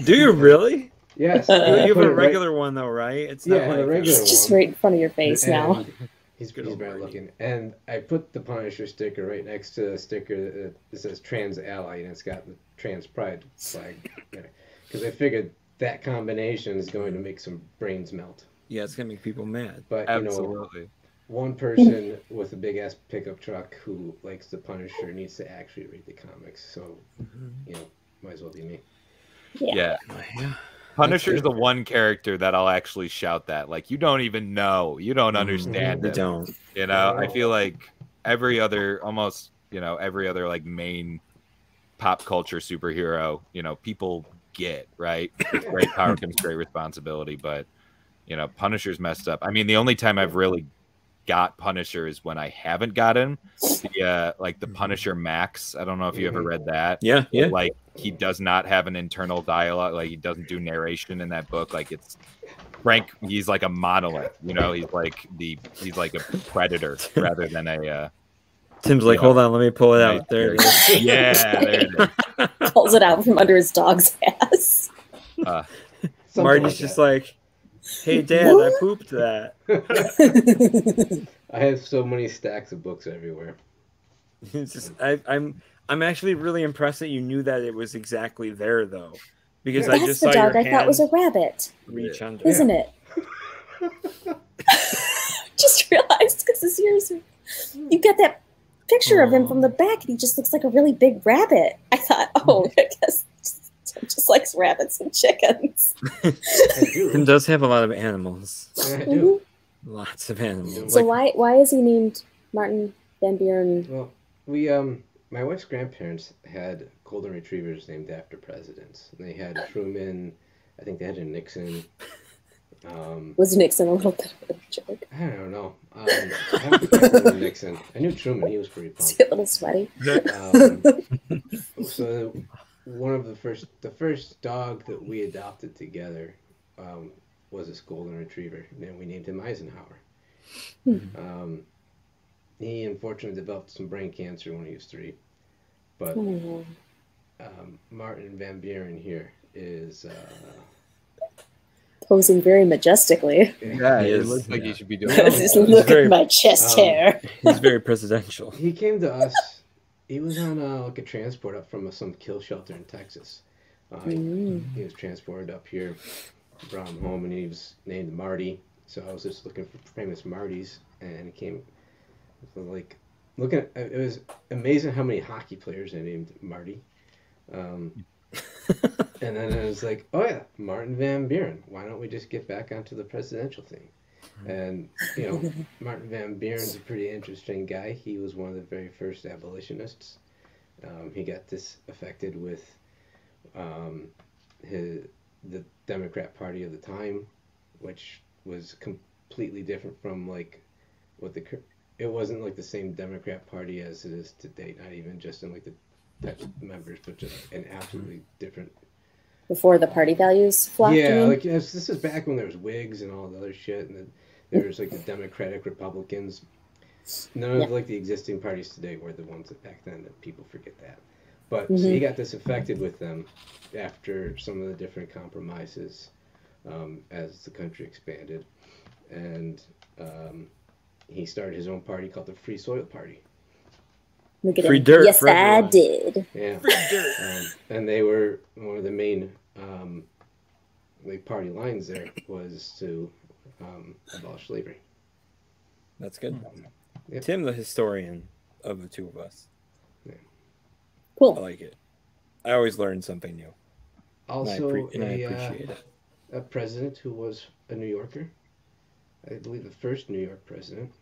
Do you really? Yes, You I have put a it right- regular one though, right? It's Yeah, not I have like a regular It's just one. right in front of your face now. And he's Good bad old Marty. looking. And I put the Punisher sticker right next to the sticker that says Trans Ally, and it's got the Trans Pride flag. Because I figured that combination is going to make some brains melt. Yeah, it's gonna make people mad. But, Absolutely. one person with a big ass pickup truck who likes the Punisher needs to actually read the comics. So, might as well be me. Yeah. Yeah. Punisher is the one character that I'll actually shout that. Like, you don't even know. You don't understand They it. don't. You know, I feel like every other, almost, every other like main pop culture superhero, people get, right? With great power comes great responsibility, but Punisher's messed up. I mean, the only time I've really got Punishers when I haven't gotten the Punisher Max. I don't know if you ever read that. Yeah, yeah. Like he does not have an internal dialogue. Like he doesn't do narration in that book. Like it's Frank. He's like a monolith. You know, he's like a predator rather than a. Tim's like, hold on, let me pull it out. There it is. Yeah, there it is. Pulls it out from under his dog's ass. Marty's just like, hey, Dad, I pooped that. I have so many stacks of books everywhere. It's just, I'm actually really impressed that you knew that it was exactly there, though, because I just the saw dog your I thought was a rabbit, reach under, isn't it? Just realized because this year's you got that picture of him from the back, and he just looks like a really big rabbit. I thought, I guess Tim just likes rabbits and chickens. Tim does have a lot of animals. Yeah, I do. Lots of animals. So why is he named Martin Van Buren? Well, my wife's grandparents had golden retrievers named after presidents. They had Truman. I think they had a Nixon. Was Nixon a little bit of a jerk? I don't know. I don't remember Nixon. I knew Truman. He was pretty fun. Is he a little sweaty? So one of the first dog that we adopted together was this golden retriever, and we named him Eisenhower. He unfortunately developed some brain cancer when he was 3, but Martin Van Buren here is posing very majestically. Yeah, it looks like he should be doing Just look at my chest hair. He's very presidential. He came to us. He was on like a transport up from some kill shelter in Texas. He was transported up here, brought him home, and he was named Marty. So I was just looking for famous Martys, and it came like looking at, it was amazing how many hockey players they named Marty. And then I was like, oh yeah, Martin Van Buren. Why don't we just get back onto the presidential thing? And, Martin Van Buren's a pretty interesting guy. He was one of the very first abolitionists. He got disaffected with the Democrat Party of the time, which was completely different from like it wasn't like the same Democrat Party as it is today. Not even just in like the types of members, but just an absolutely different. Before the party values flocked. Yeah, like this is back when there was Whigs and all the other shit, and then there was like the Democratic Republicans. None of like the existing parties today were the ones that back then that people forget that. But so he got disaffected with them after some of the different compromises as the country expanded, and he started his own party called the Free Soil Party. Look at Free him. dirt. Yes, I did. Yeah. Free dirt. And they were one of the main like party lines there was to abolish slavery. That's good. Yep. Tim, the historian of the two of us. I Cool. like it. I always learn something new. Also, and I appreciate it. A president who was a New Yorker. I believe the first New York president.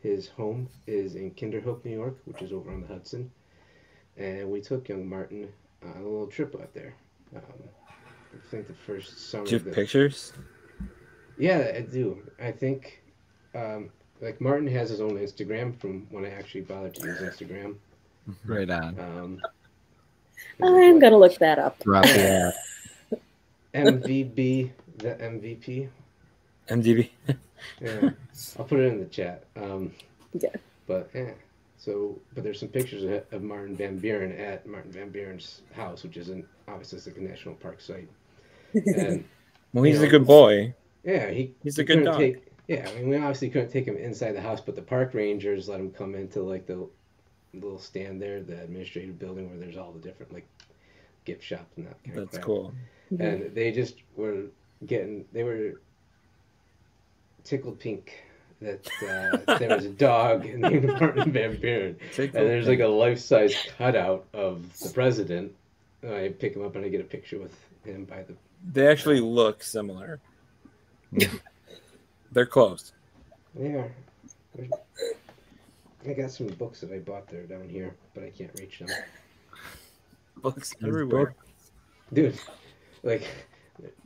His home is in Kinderhook, New York, which is over on the Hudson. And we took young Martin on a little trip out there. I think the first summer. Do you have pictures? Yeah, I do. I think, like Martin has his own Instagram from when I actually bothered to use Instagram. Right on. I'm going to look that up. Drop the app. MVB, the MVP. MDB. Yeah, I'll put it in the chat. Yeah. But yeah, but there's some pictures of Martin Van Buren at Martin Van Buren's house, which is obviously it's like a national park site. And Well, he's a good boy. yeah, He's a good dog. Yeah, I mean, we obviously couldn't take him inside the house, but the park rangers let him come into like the little stand there, the administrative building where there's all the different like gift shops and that kind of That's crap. cool. And they just were tickled pink that there was a dog named Martin Van Buren. And there's like a life-size cutout of the president. I pick him up and I get a picture with him by the... They actually look similar. They're close. They are. I got some books that I bought there down here, but I can't reach them. Books everywhere. Dude, like,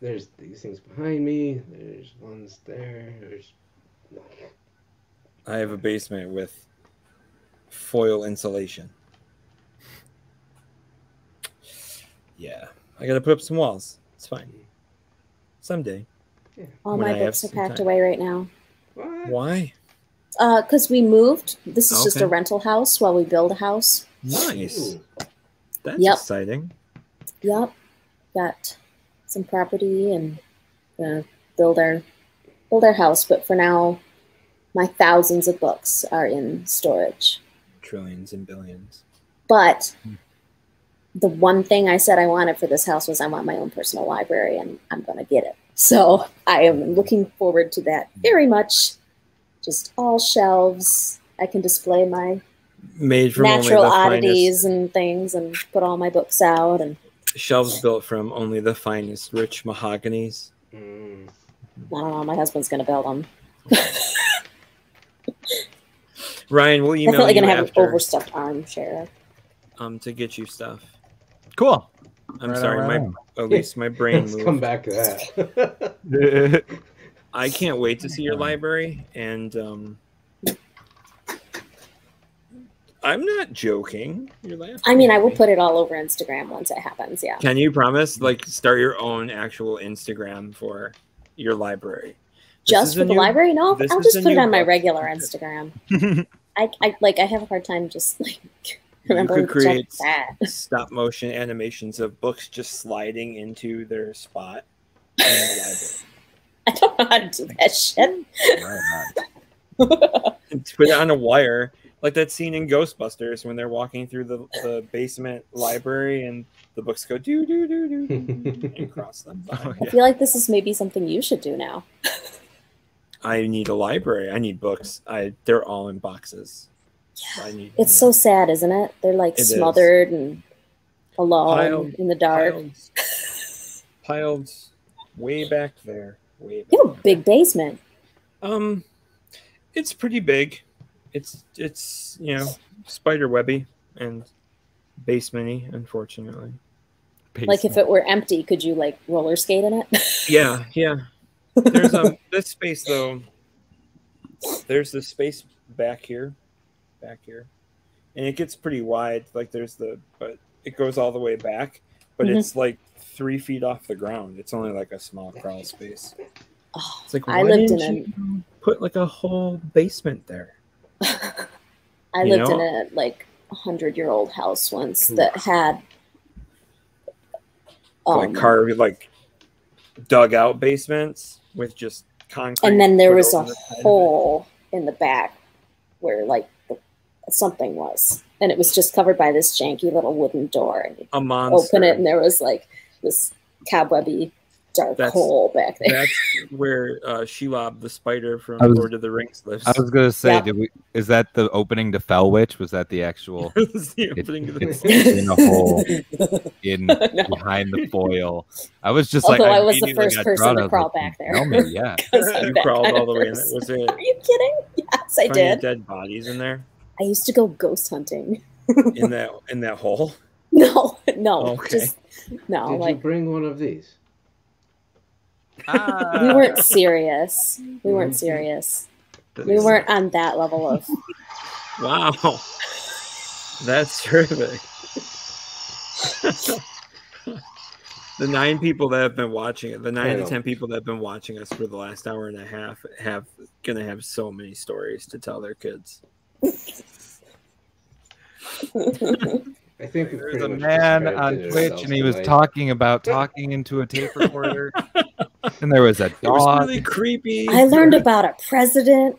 there's these things behind me. There's ones there. There's I have a basement with foil insulation. Yeah, I gotta put up some walls. It's fine. Someday. All When my I have books are some packed time. away right now. What? Why? Because we moved. This is just a Okay. rental house while we build a house. Nice. Ooh. That's Yep. exciting. Yep. Got some property and gonna build our house. But for now, my thousands of books are in storage. Trillions and billions. But the one thing I said I wanted for this house was I want my own personal library, and I'm going to get it. So I am looking forward to that very much. Just all shelves. I can display my Made from natural only the oddities finest and things and put all my books out. And shelves built from only the finest rich mahoganies. Mm. I don't know, my husband's going to build them. Ryan, we'll email Definitely you going to have an after overstuffed armchair. to get you stuff. Cool. I'm Right sorry, on, right at least my brain Let's moved. come back to that. I can't wait to see your library, and I'm not joking. You're laughing. I mean, I will put it all over Instagram once it happens. Yeah. Can you promise, like, start your own actual Instagram for your library? This Just is for a the new- library? No, this I'll is just a put it new on my book. regular Instagram. I have a hard time just like You remembering could to check create that. stop motion animations of books just sliding into their spot in the library. I don't know how to do that shit. And put it on a wire, like that scene in Ghostbusters when they're walking through the basement library and the books go do do do do do and cross them by. I feel like this is maybe something you should do now. I need a library. I need books. They're all in boxes. Yeah. I need. It's so sad, isn't it? They're like It is. smothered and alone Piled- in the dark. piled way back there. Way back. You have a big basement. It's pretty big. It's spider webby and basementy, unfortunately. Like if it were empty, could you like roller skate in it? Yeah. There's this space though. There's this space back here, and it gets pretty wide. Like but it goes all the way back, but it's like 3 feet off the ground. It's only like a small crawl space. Oh, It's like I why lived didn't you put like a whole basement there? I lived in a like 100-year-old house once that had Like carved, like dug out basements with just concrete. and then there put was a over the side of it. hole in the back where like something was, and it was just covered by this janky little wooden door. And you A monster. open it, and there was like this cobwebby dark hole back there. That's where Shelob the spider from Lord of the Rings lives. I was gonna say, Yep. is that the opening to Fell Witch? Was that the actual? It's the opening to the It's in a hole behind the foil. I was just Although like, I was the immediately first got person drawn. to I was crawl like, back there. Tell me, yeah. You crawled all the way in there. Was it Are you kidding? Yes, I finding did. dead bodies in there I used to go ghost hunting. in that hole? No, Okay. no. Did you Like bring one of these? we weren't serious. We weren't serious. We weren't on that level of. Wow, that's terrific. The 9 people that have been watching it, the 9 to 10 people that have been watching us for the last hour and a half, gonna have so many stories to tell their kids. I think we've There's pretty a much man discredited on Twitch, ourselves and he was tonight. talking about talking into a tape recorder, and there was a It was dog. really creepy. I learned about a president.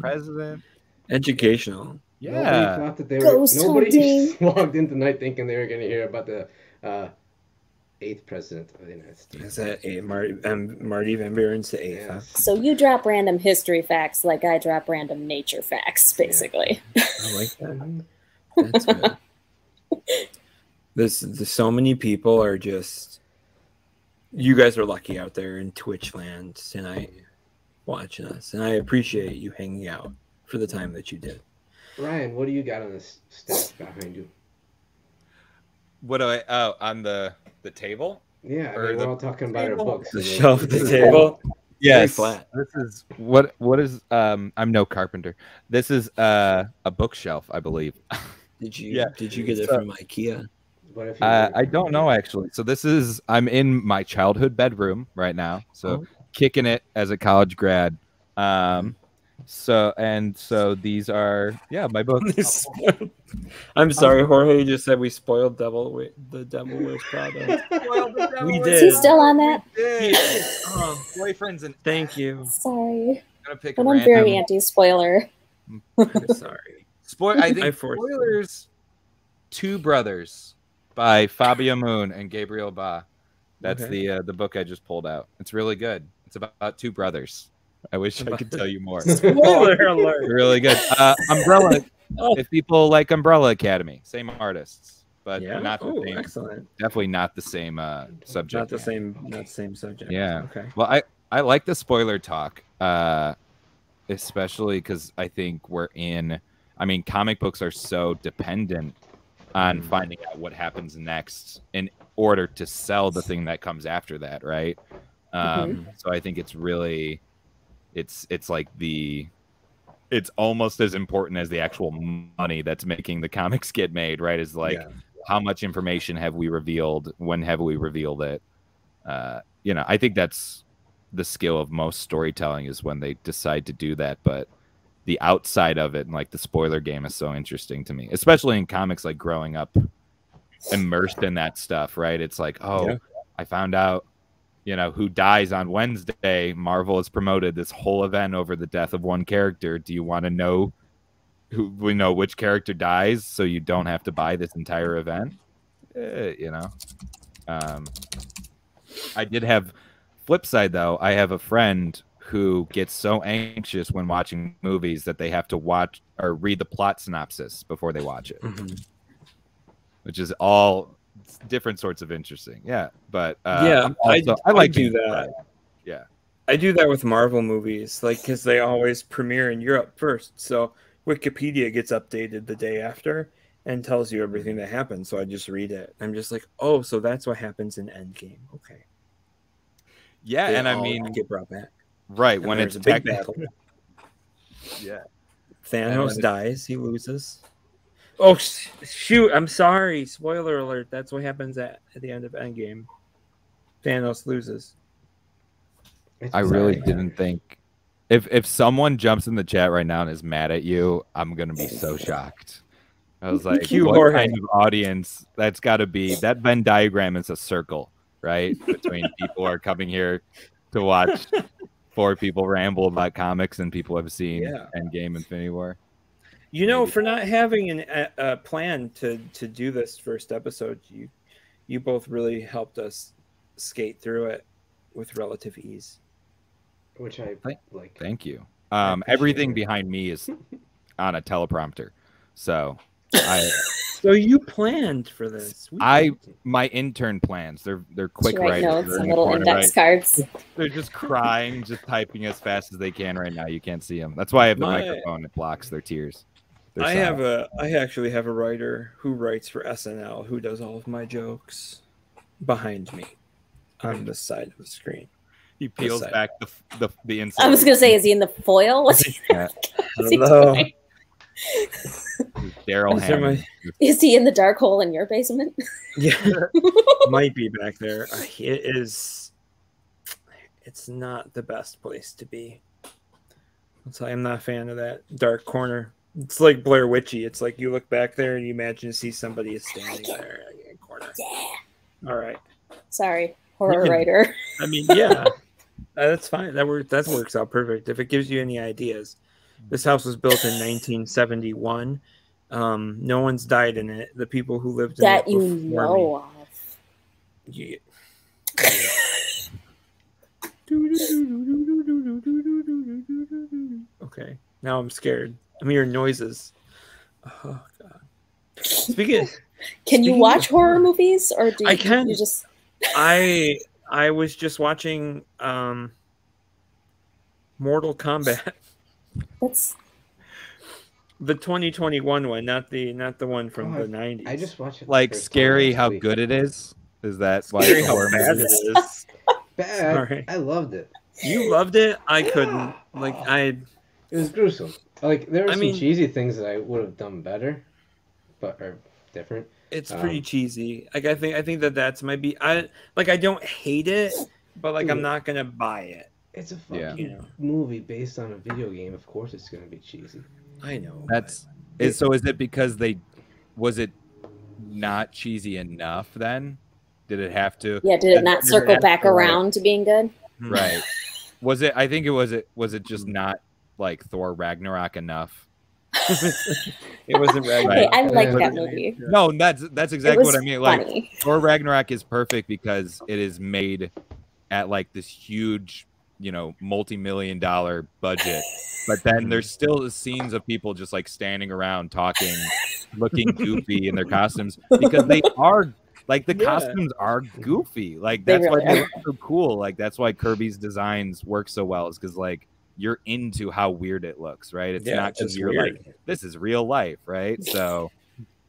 President. Educational. Nobody Yeah. thought that they were. Ghost Nobody hunting. logged in tonight thinking they were going to hear about the 8th president of the United States. Is that Marty Van Buren's the 8th? Huh? Yes. So you drop random history facts like I drop random nature facts, basically. I like that. That's good. There's so many people are just. You guys are lucky out there in Twitch land tonight, watching us, and I appreciate you hanging out for the time that you did. Ryan, what do you got on this stack behind you? What do I? Oh, on the table. Yeah, I Or mean, we're the all talking about our table? books. The and shelf, the there's table. Yes. flat. This is what is I'm no carpenter. This is a bookshelf, I believe. Did you Yeah. get it So- from IKEA? What if you I don't know actually. So this is I'm in my childhood bedroom right now. So kicking it as a college grad. So these are my books. I'm sorry, Jorge just said we spoiled the Devil Wears Prada. We Is did. he still on that? Boyfriends and Thank you. Sorry. gonna pick But a I'm very random anti-spoiler. I'm sorry. I think I forced you. spoilers. Two Brothers by Fabio Moon and Gabriel Ba. That's Okay. the book I just pulled out. It's really good. It's about two brothers. I wish I could tell you more. Spoiler alert. Really good. Umbrella. Oh. If people like Umbrella Academy, same artists, but Yeah. not the same. Excellent. Definitely not the same subject. Not the same subject. Yeah. Okay. Well, I like the spoiler talk, especially because I think we're in. I mean, comic books are so dependent on finding out what happens next in order to sell the thing that comes after that, right? So I think it's really, it's like it's almost as important as the actual money that's making the comics get made, right? Is like how much information have we revealed? When have we revealed it? I think that's the skill of most storytelling is when they decide to do that, but the outside of it and like the spoiler game is so interesting to me, especially in comics, like growing up immersed in that stuff, right? It's like, I found out, who dies on Wednesday. Marvel has promoted this whole event over the death of one character. Do you want to know which character dies so you don't have to buy this entire event? I did have flip side though. I have a friend who gets so anxious when watching movies that they have to watch or read the plot synopsis before they watch it, which is all different sorts of interesting. Yeah, but I like do that. Yeah, I do that with Marvel movies, like because they always premiere in Europe first. So Wikipedia gets updated the day after and tells you everything that happens. So I just read it. I'm just like, oh, so that's what happens in Endgame. Okay. Yeah, and I mean, get brought back. Right, and when it's a big battle. Yeah. Thanos dies, he loses. Oh shoot, I'm sorry. Spoiler alert. That's what happens at the end of Endgame. Thanos loses. I really didn't think if someone jumps in the chat right now and is mad at you, I'm gonna be so shocked. I was like, what kind of audience? That's gotta be that Venn diagram is a circle, right? Between people who are coming here to watch 4 people ramble about comics and people have seen Endgame, Infinity War. For not having a plan to do this first episode, you both really helped us skate through it with relative ease. Which I like. Thank you. Everything behind me is on a teleprompter, so So you planned for this? My intern plans. They're quick write writers. notes and little index cards. They're just crying, just typing as fast as they can right now. You can't see them. That's why I have the microphone. It blocks their tears. I actually have a writer who writes for SNL who does all of my jokes behind me on this side of the screen. He peels back the inside. I was gonna say, is he in the foil? What's he doing? Daryl Hammond. Is he in the dark hole in your basement? Yeah, might be back there. It is. It's not the best place to be. I'll tell you, I'm not a fan of that dark corner. It's like Blair Witchy. It's like you look back there and you imagine to see somebody is standing there in the corner. Yeah. All right. Sorry, horror writer. I mean, yeah, that's fine. That works out perfect. If it gives you any ideas. This house was built in 1971. No one's died in it. The people who lived in it that you know of. Yeah. Okay, now I'm scared. I'm hearing noises. Oh god. Can you watch horror movies, or do you, I can. You just? I was just watching Mortal Kombat. That's the 2021 one, not the one from the 90s. I just watched it. Like scary how good it is. Is that why scary how bad it is? Bad. Sorry. I loved it. You loved it. I couldn't. Like It was gruesome. Like there were some mean, cheesy things that I would have done better, but are different. It's pretty cheesy. Like I think that's might be. I don't hate it, but like I'm not gonna buy it. It's a fucking movie based on a video game. Of course, it's gonna be cheesy. I know. So is it because was it not cheesy enough then? Did it have to? Yeah, did it not circle back around to being good? Right. Was it? I think it was. Was it just not like Thor Ragnarok enough? It wasn't Ragnarok. Hey, I like that movie. No, that's exactly what I mean. Like funny. Thor Ragnarok is perfect because it is made at like this huge, multi-million-dollar budget. But then there's still the scenes of people just like standing around talking, looking goofy in their costumes because they are like the costumes are goofy. Like that's why they look so cool. Like that's why Kirby's designs work so well is because like you're into how weird it looks, right? It's not because you're weird. Like, this is real life, right? So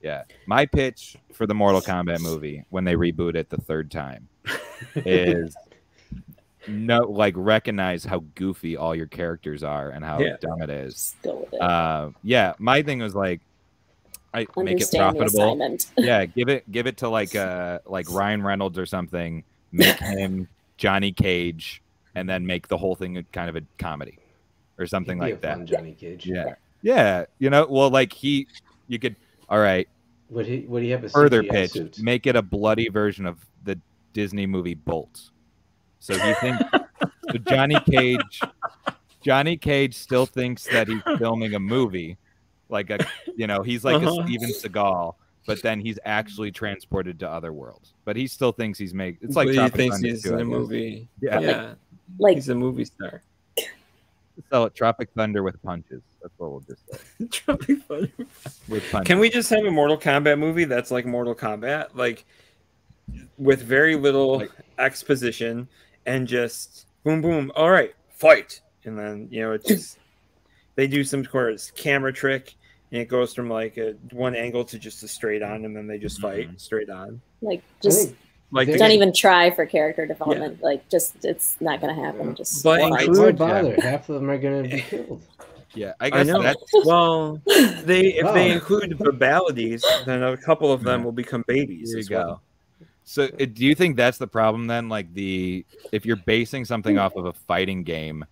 yeah. My pitch for the Mortal Kombat movie when they reboot it the third time is recognize how goofy all your characters are and how dumb it is. My thing was like I make it profitable. Yeah, give it to like Ryan Reynolds or something, make him Johnny Cage, and then make the whole thing kind of a comedy or something like that. Johnny Cage. Yeah. Well, like you could. All right. Would he have a further CGI pitch? suit? Make it a bloody version of the Disney movie Bolt. So do you think so Johnny Cage still thinks that he's filming a movie, like he's like a Steven Seagal, but then he's actually transported to other worlds. But he still thinks he's making. It's like he thinks he's in a movie. Yeah. Like he's a movie star. Sell it Tropic Thunder with punches. That's what we'll just say. Tropic Thunder with punches. Can we just have a Mortal Kombat movie that's like Mortal Kombat, like with very little exposition and just boom boom. All right, fight, and then it's just they do some sort of camera trick and it goes from like one angle to just a straight on, and then they just fight straight on. Like just. Like don't even try for character development. Yeah. Like just it's not gonna happen. Just why bother? Half of them are gonna be killed. Yeah, I guess well if they include babalities, then a couple of them will become babies as well. So do you think that's the problem then? Like if you're basing something off of a fighting game,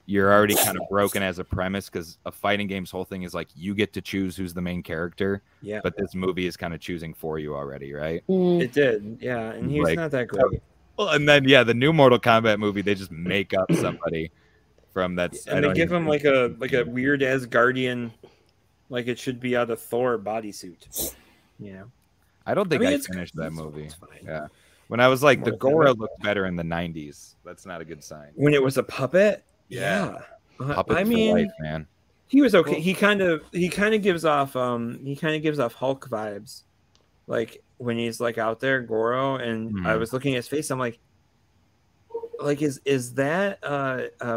you're already kind of broken as a premise because a fighting game's whole thing is like you get to choose who's the main character. Yeah. But this movie is kind of choosing for you already, right? It did, yeah. And he's not that great. Well, and then the new Mortal Kombat movie, they just make up somebody from that. And they give him like a weird Asgardian, like it should be out of Thor bodysuit. I don't think I finished that movie. Yeah. When I was like, the Gora looked better in the 90s. That's not a good sign. When it was a puppet? Yeah. Puppets for life, man. He was okay. He kind of gives off Hulk vibes. Like when he's like out there, Goro, and I was looking at his face, I'm like is that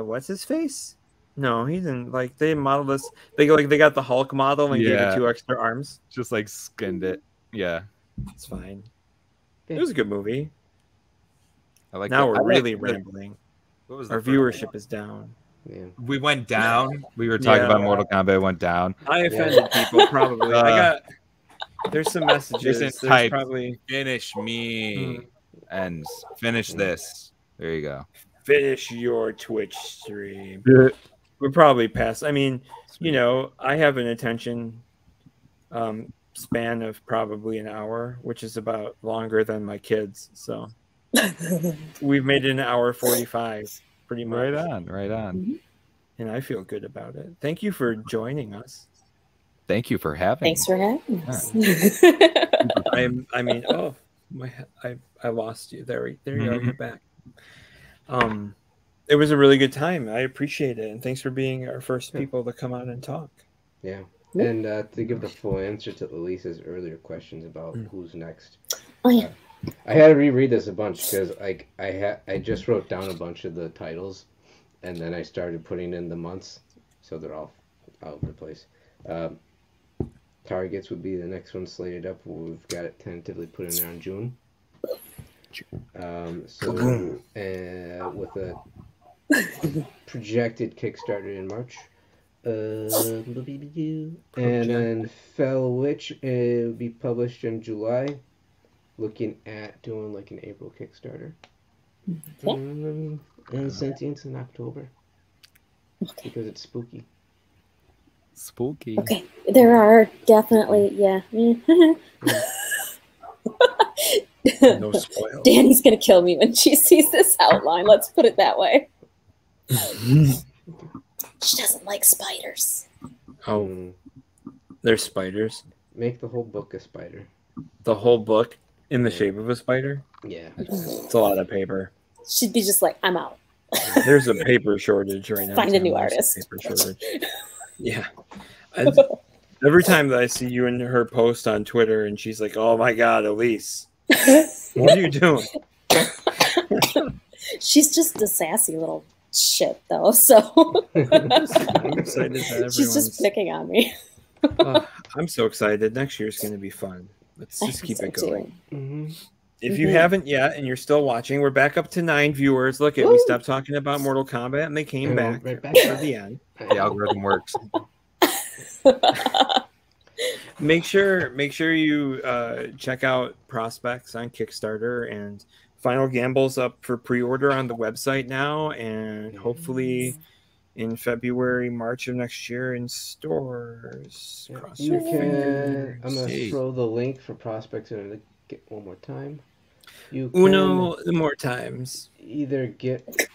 what's his face? No, he didn't. Like they modeled this. They got the Hulk model and gave it 2 extra arms. Just like skinned it. Yeah. It's fine. It was a good movie. We're really rambling. Our viewership is down. Yeah. We went down. We were talking about Mortal Kombat went down. I offended people probably. There's some messages. There's probably finish me and finish this. There you go. Finish your Twitch stream. We're probably past. I mean, I have an attention span of probably an hour, which is about longer than my kids. So we've made it an hour 45, pretty much. Right on. And I feel good about it. Thank you for joining us. Thank you for having Thanks for having us. I lost you. There you are. You're back. It was a really good time. I appreciate it. And thanks for being our first people to come on and talk. Yeah. And to give the full answer to Elise's earlier questions about who's next. Oh, yeah. I had to reread this a bunch because I just wrote down a bunch of the titles, and then I started putting in the months, so they're all out of the place. Targets would be the next one slated up. We've got it tentatively put in there in June. With a projected Kickstarter in March. And then Fell Witch will be published in July. Looking at doing like an April Kickstarter. And Sentience in October. Because it's spooky. Spooky. Okay, there are definitely, yeah. No spoil. Danny's gonna kill me when she sees this outline. Let's put it that way. She doesn't like spiders. Oh, there's spiders. Make the whole book a spider. The whole book in the shape of a spider. Yeah. It's a lot of paper. She'd be just like, I'm out. There's a paper shortage right now. Find a new There's artist. Paper shortage. Yeah. Every time that I see you and her post on Twitter, and she's like, "Oh my God, Elyse, what are you doing?" She's just a sassy little shit, though. So I'm excited that she's just picking on me. I'm so excited. Next year's going to be fun. Let's I just think keep it so, going. Mm-hmm. If you haven't yet and you're still watching, we're back up to 9 viewers. Look at we stopped talking about Mortal Kombat and they came back right back for the end. The algorithm works. Make sure you check out prospects on Kickstarter, and Final Gamble's up for pre-order on the website now, and hopefully in February, March of next year in stores. Yeah. Cross You your can. fingers. I'm gonna throw the link for prospects in it one more time. You can Uno more times. either get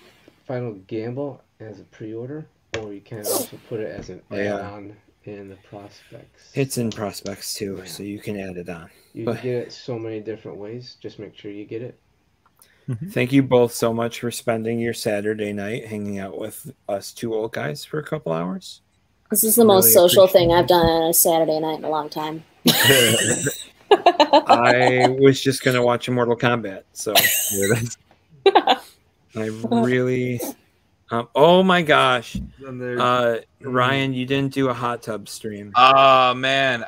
Final Gamble as a pre-order, or you can also put it as an add-on in the prospects. It's in prospects too, so you can add it on. You can get it so many different ways. Just make sure you get it. Thank you both so much for spending your Saturday night hanging out with us two old guys for a couple hours. This is the most social thing I've done on a Saturday night in a long time. I was just going to watch a Mortal Kombat, so I really... oh my gosh. Ryan, you didn't do a hot tub stream. Oh, man.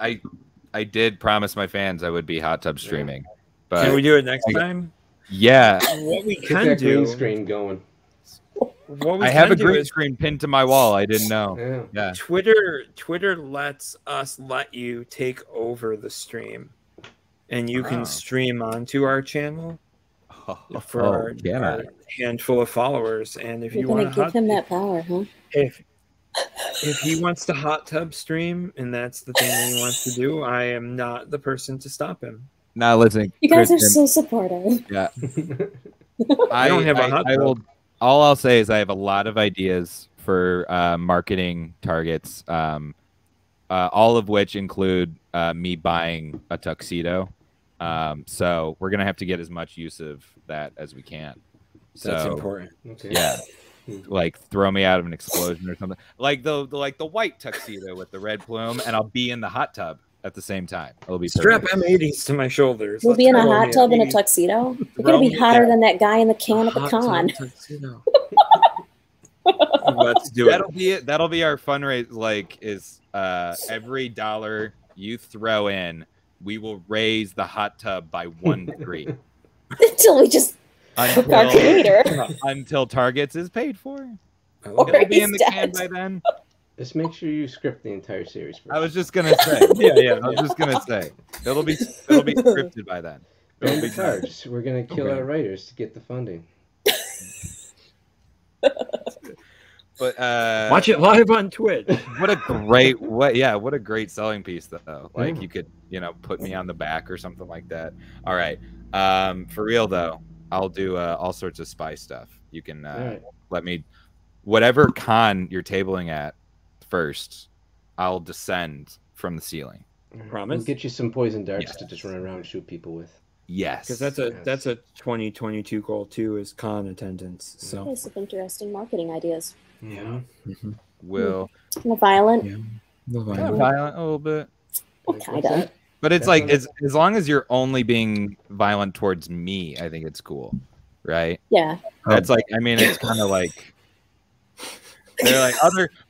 I did promise my fans I would be hot tub streaming. But Can we do it next time? Yeah. What we Get can that do... green screen going. What we I have can a do green is screen pinned to my wall. I didn't know. Yeah. Twitter lets us let you take over the stream, and you can stream onto our channel for our handful of followers. And if You're you gonna want to give him that power, huh? if he wants to hot tub stream and that's the thing that he wants to do, I am not the person to stop him. Now listen, You guys are Kristen, so supportive. Yeah. I don't have a hot tub. All I'll say is I have a lot of ideas for marketing targets, all of which include me buying a tuxedo. So we're gonna have to get as much use of that as we can. That's important. Okay. Yeah, like throw me out of an explosion or something. Like the white tuxedo with the red plume, and I'll be in the hot tub at the same time. It'll be Strap perfect. M80s to my shoulders. We'll be in a hot tub in a tuxedo. You're gonna be hotter than that guy in the can at the con. Let's do it. That'll be it. That'll be our fundraise. Like, is every dollar you throw in, we will raise the hot tub by 1 degree Until we just cook our creator. until Targets is paid for. Or It'll be in he's the can dead. by then. Just make sure you script the entire series first. I was just gonna say. Yeah. I was just gonna say it'll be scripted by then. It'll And be the cards. We're gonna kill our writers to get the funding. But Watch it live on Twitch. what a great selling piece though. Like you could, put me on the back or something like that. All right. For real though, I'll do all sorts of spy stuff. You can let me, whatever con you're tabling at first, I'll descend from the ceiling. Promise? We'll get you some poison darts to just run around and shoot people with. Yes. Because that's a 2022 goal too, is con attendance. So There's some interesting marketing ideas. yeah. Will Kind of violent. Yeah. kind of violent a little bit. Kind of. But it's like as long as you're only being violent towards me, I think it's cool. Right? Yeah. That's like, I mean, it's kind of like they're like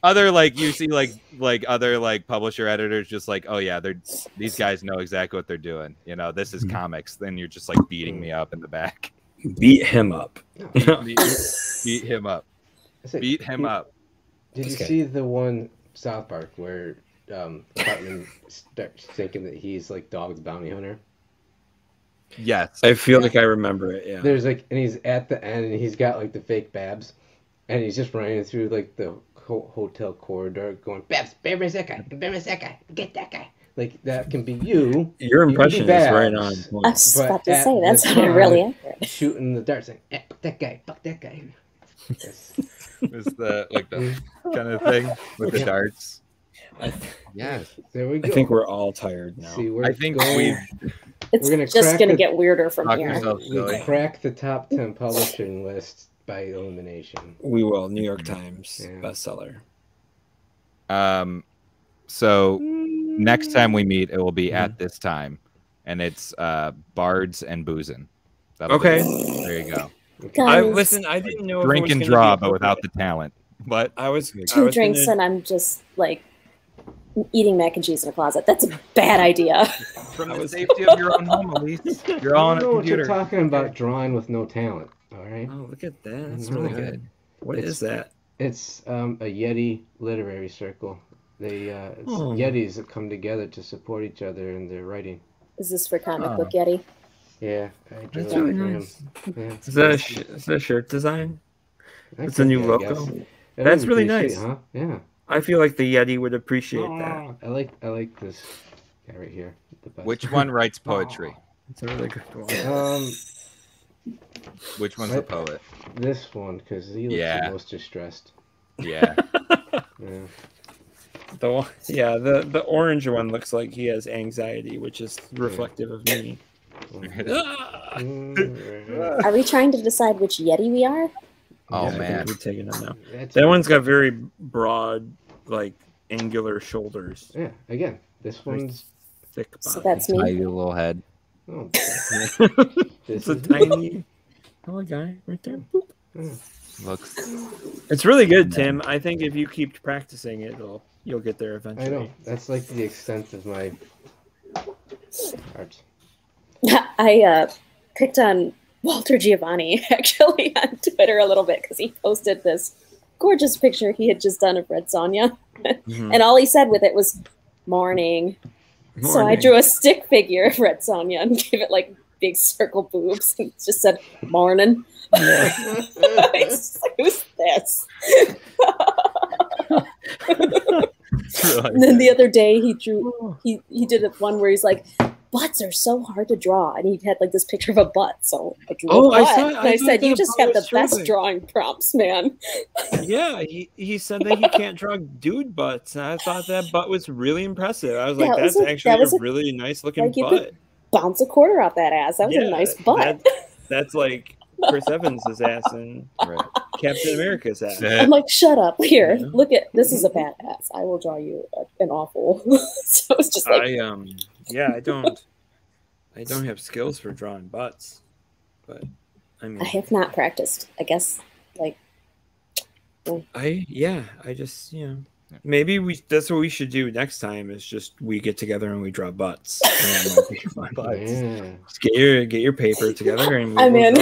other like you see like other like publisher editors just like, oh yeah, these guys know exactly what they're doing. This is comics. Then you're just like beating me up in the back. Beat him up. Beat him up. Beat him up. Did you see the one South Park where Cartman starts thinking that he's like Dog's bounty hunter? Yes. I feel like I remember it. Yeah. There's like, and he's at the end, and he's got like the fake Babs, and he's just running through like the hotel corridor, going, "Babs, where's that guy? Where's that guy? Get that guy!" Like that can be you. Your impression is right on. I was about to say that sounded really accurate. Shooting the darts, like, "Fuck that guy! Fuck that guy!" Yes. Is the kind of thing with the darts? Yes, there we go. I think we're all tired now. See, I think it's just going to get weirder from here. We crack the top 10 publishing list by elimination. We will. New York Times bestseller. So next time we meet, it will be at this time, and it's Bards and Boozin'. Okay. There you go. Listen, I didn't know. Drink and draw, but without the talent. But I was two drinks, and I'm just like eating mac and cheese in a closet. That's a bad idea. From the safety of your own home, Elyse. You're all on a computer. What you're talking about drawing with no talent. All right. Oh, look at that. That's really good. What is that? It's a Yeti literary circle. It's Yetis that come together to support each other in their writing. Is this for comic book Yeti? Yeah, that's really nice. Yeah. Is that a shirt design? It's a new logo. That's really nice. Huh? Yeah. I feel like the Yeti would appreciate that. I like this guy right here. Which one writes poetry? It's a really good one. Which one's the poet? This one, because he looks the most distressed. Yeah. The orange one looks like he has anxiety, which is reflective of me. Are we trying to decide which Yeti we are? Oh man, we're taking it now. That one's got very broad, like angular shoulders. Yeah, again, this one's thick body. So that's me. Tiny little head. Oh, it's a tiny little guy right there. Looks. It's really good, Tim. I think if you keep practicing it, you'll get there eventually. I know. That's like the extent of my art. I picked on Walter Giovanni actually on Twitter a little bit because he posted this gorgeous picture he had just done of Red Sonja, and all he said with it was "morning." So I drew a stick figure of Red Sonja and gave it like big circle boobs and just said "morning." It's just like, who's this? And then the other day he drew he did one where he's like, butts are so hard to draw, and he had like this picture of a butt, so I drew a butt. I said, you just have the best drawing prompts, man. Yeah, he said that he can't draw dude butts, and I thought that butt was really impressive. I was like, that's actually a really nice looking butt. You could bounce a quarter off that ass. That was a nice butt. That's like Chris Evans' ass and Captain America's ass. I'm like, shut up. Here, look at this is a bad ass. I will draw you an awful. So it's just like I don't have skills for drawing butts, but I mean I have not practiced. I guess like I just maybe that's what we should do next time is just we get together and we draw butts. Just get your paper together and I'm in.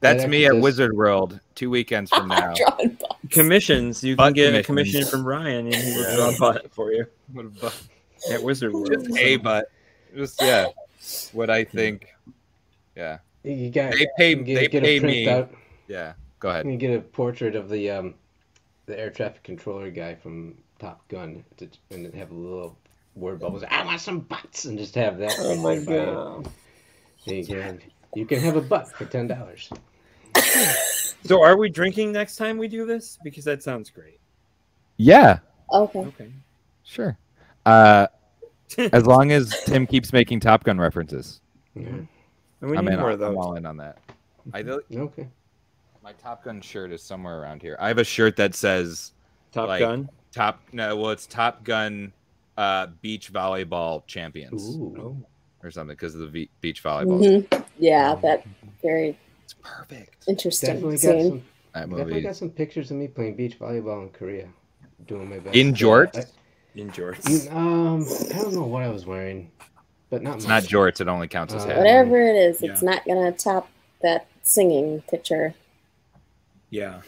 That's me at Wizard World 2 weekends from now. Commissions. You can get a commission from Ryan and he will draw a butt for you. What a butt. At Wizard World. Just a butt. Just what I think. Yeah. You got, they pay me. Out. Yeah. Go ahead. You get a portrait of the air traffic controller guy from Top Gun and have a little word bubbles. I want some butts, and just have that. Oh my god! You can have a butt for $10. So, are we drinking next time we do this? Because that sounds great. Yeah. Okay. Sure. As long as Tim keeps making Top Gun references. Yeah. I'm all in on that. Okay. My Top Gun shirt is somewhere around here. I have a shirt that says Top Gun? It's Top Gun beach volleyball champions. Ooh. Or something because of the beach volleyball. Mm-hmm. Yeah, that very it's perfect. Interesting. Definitely got some pictures of me playing beach volleyball in Korea. Doing my best. In jorts? In jorts. I don't know what I was wearing. But not it's much. not jorts, it only counts as hat. Whatever it is, it's not gonna top that singing picture. Yeah.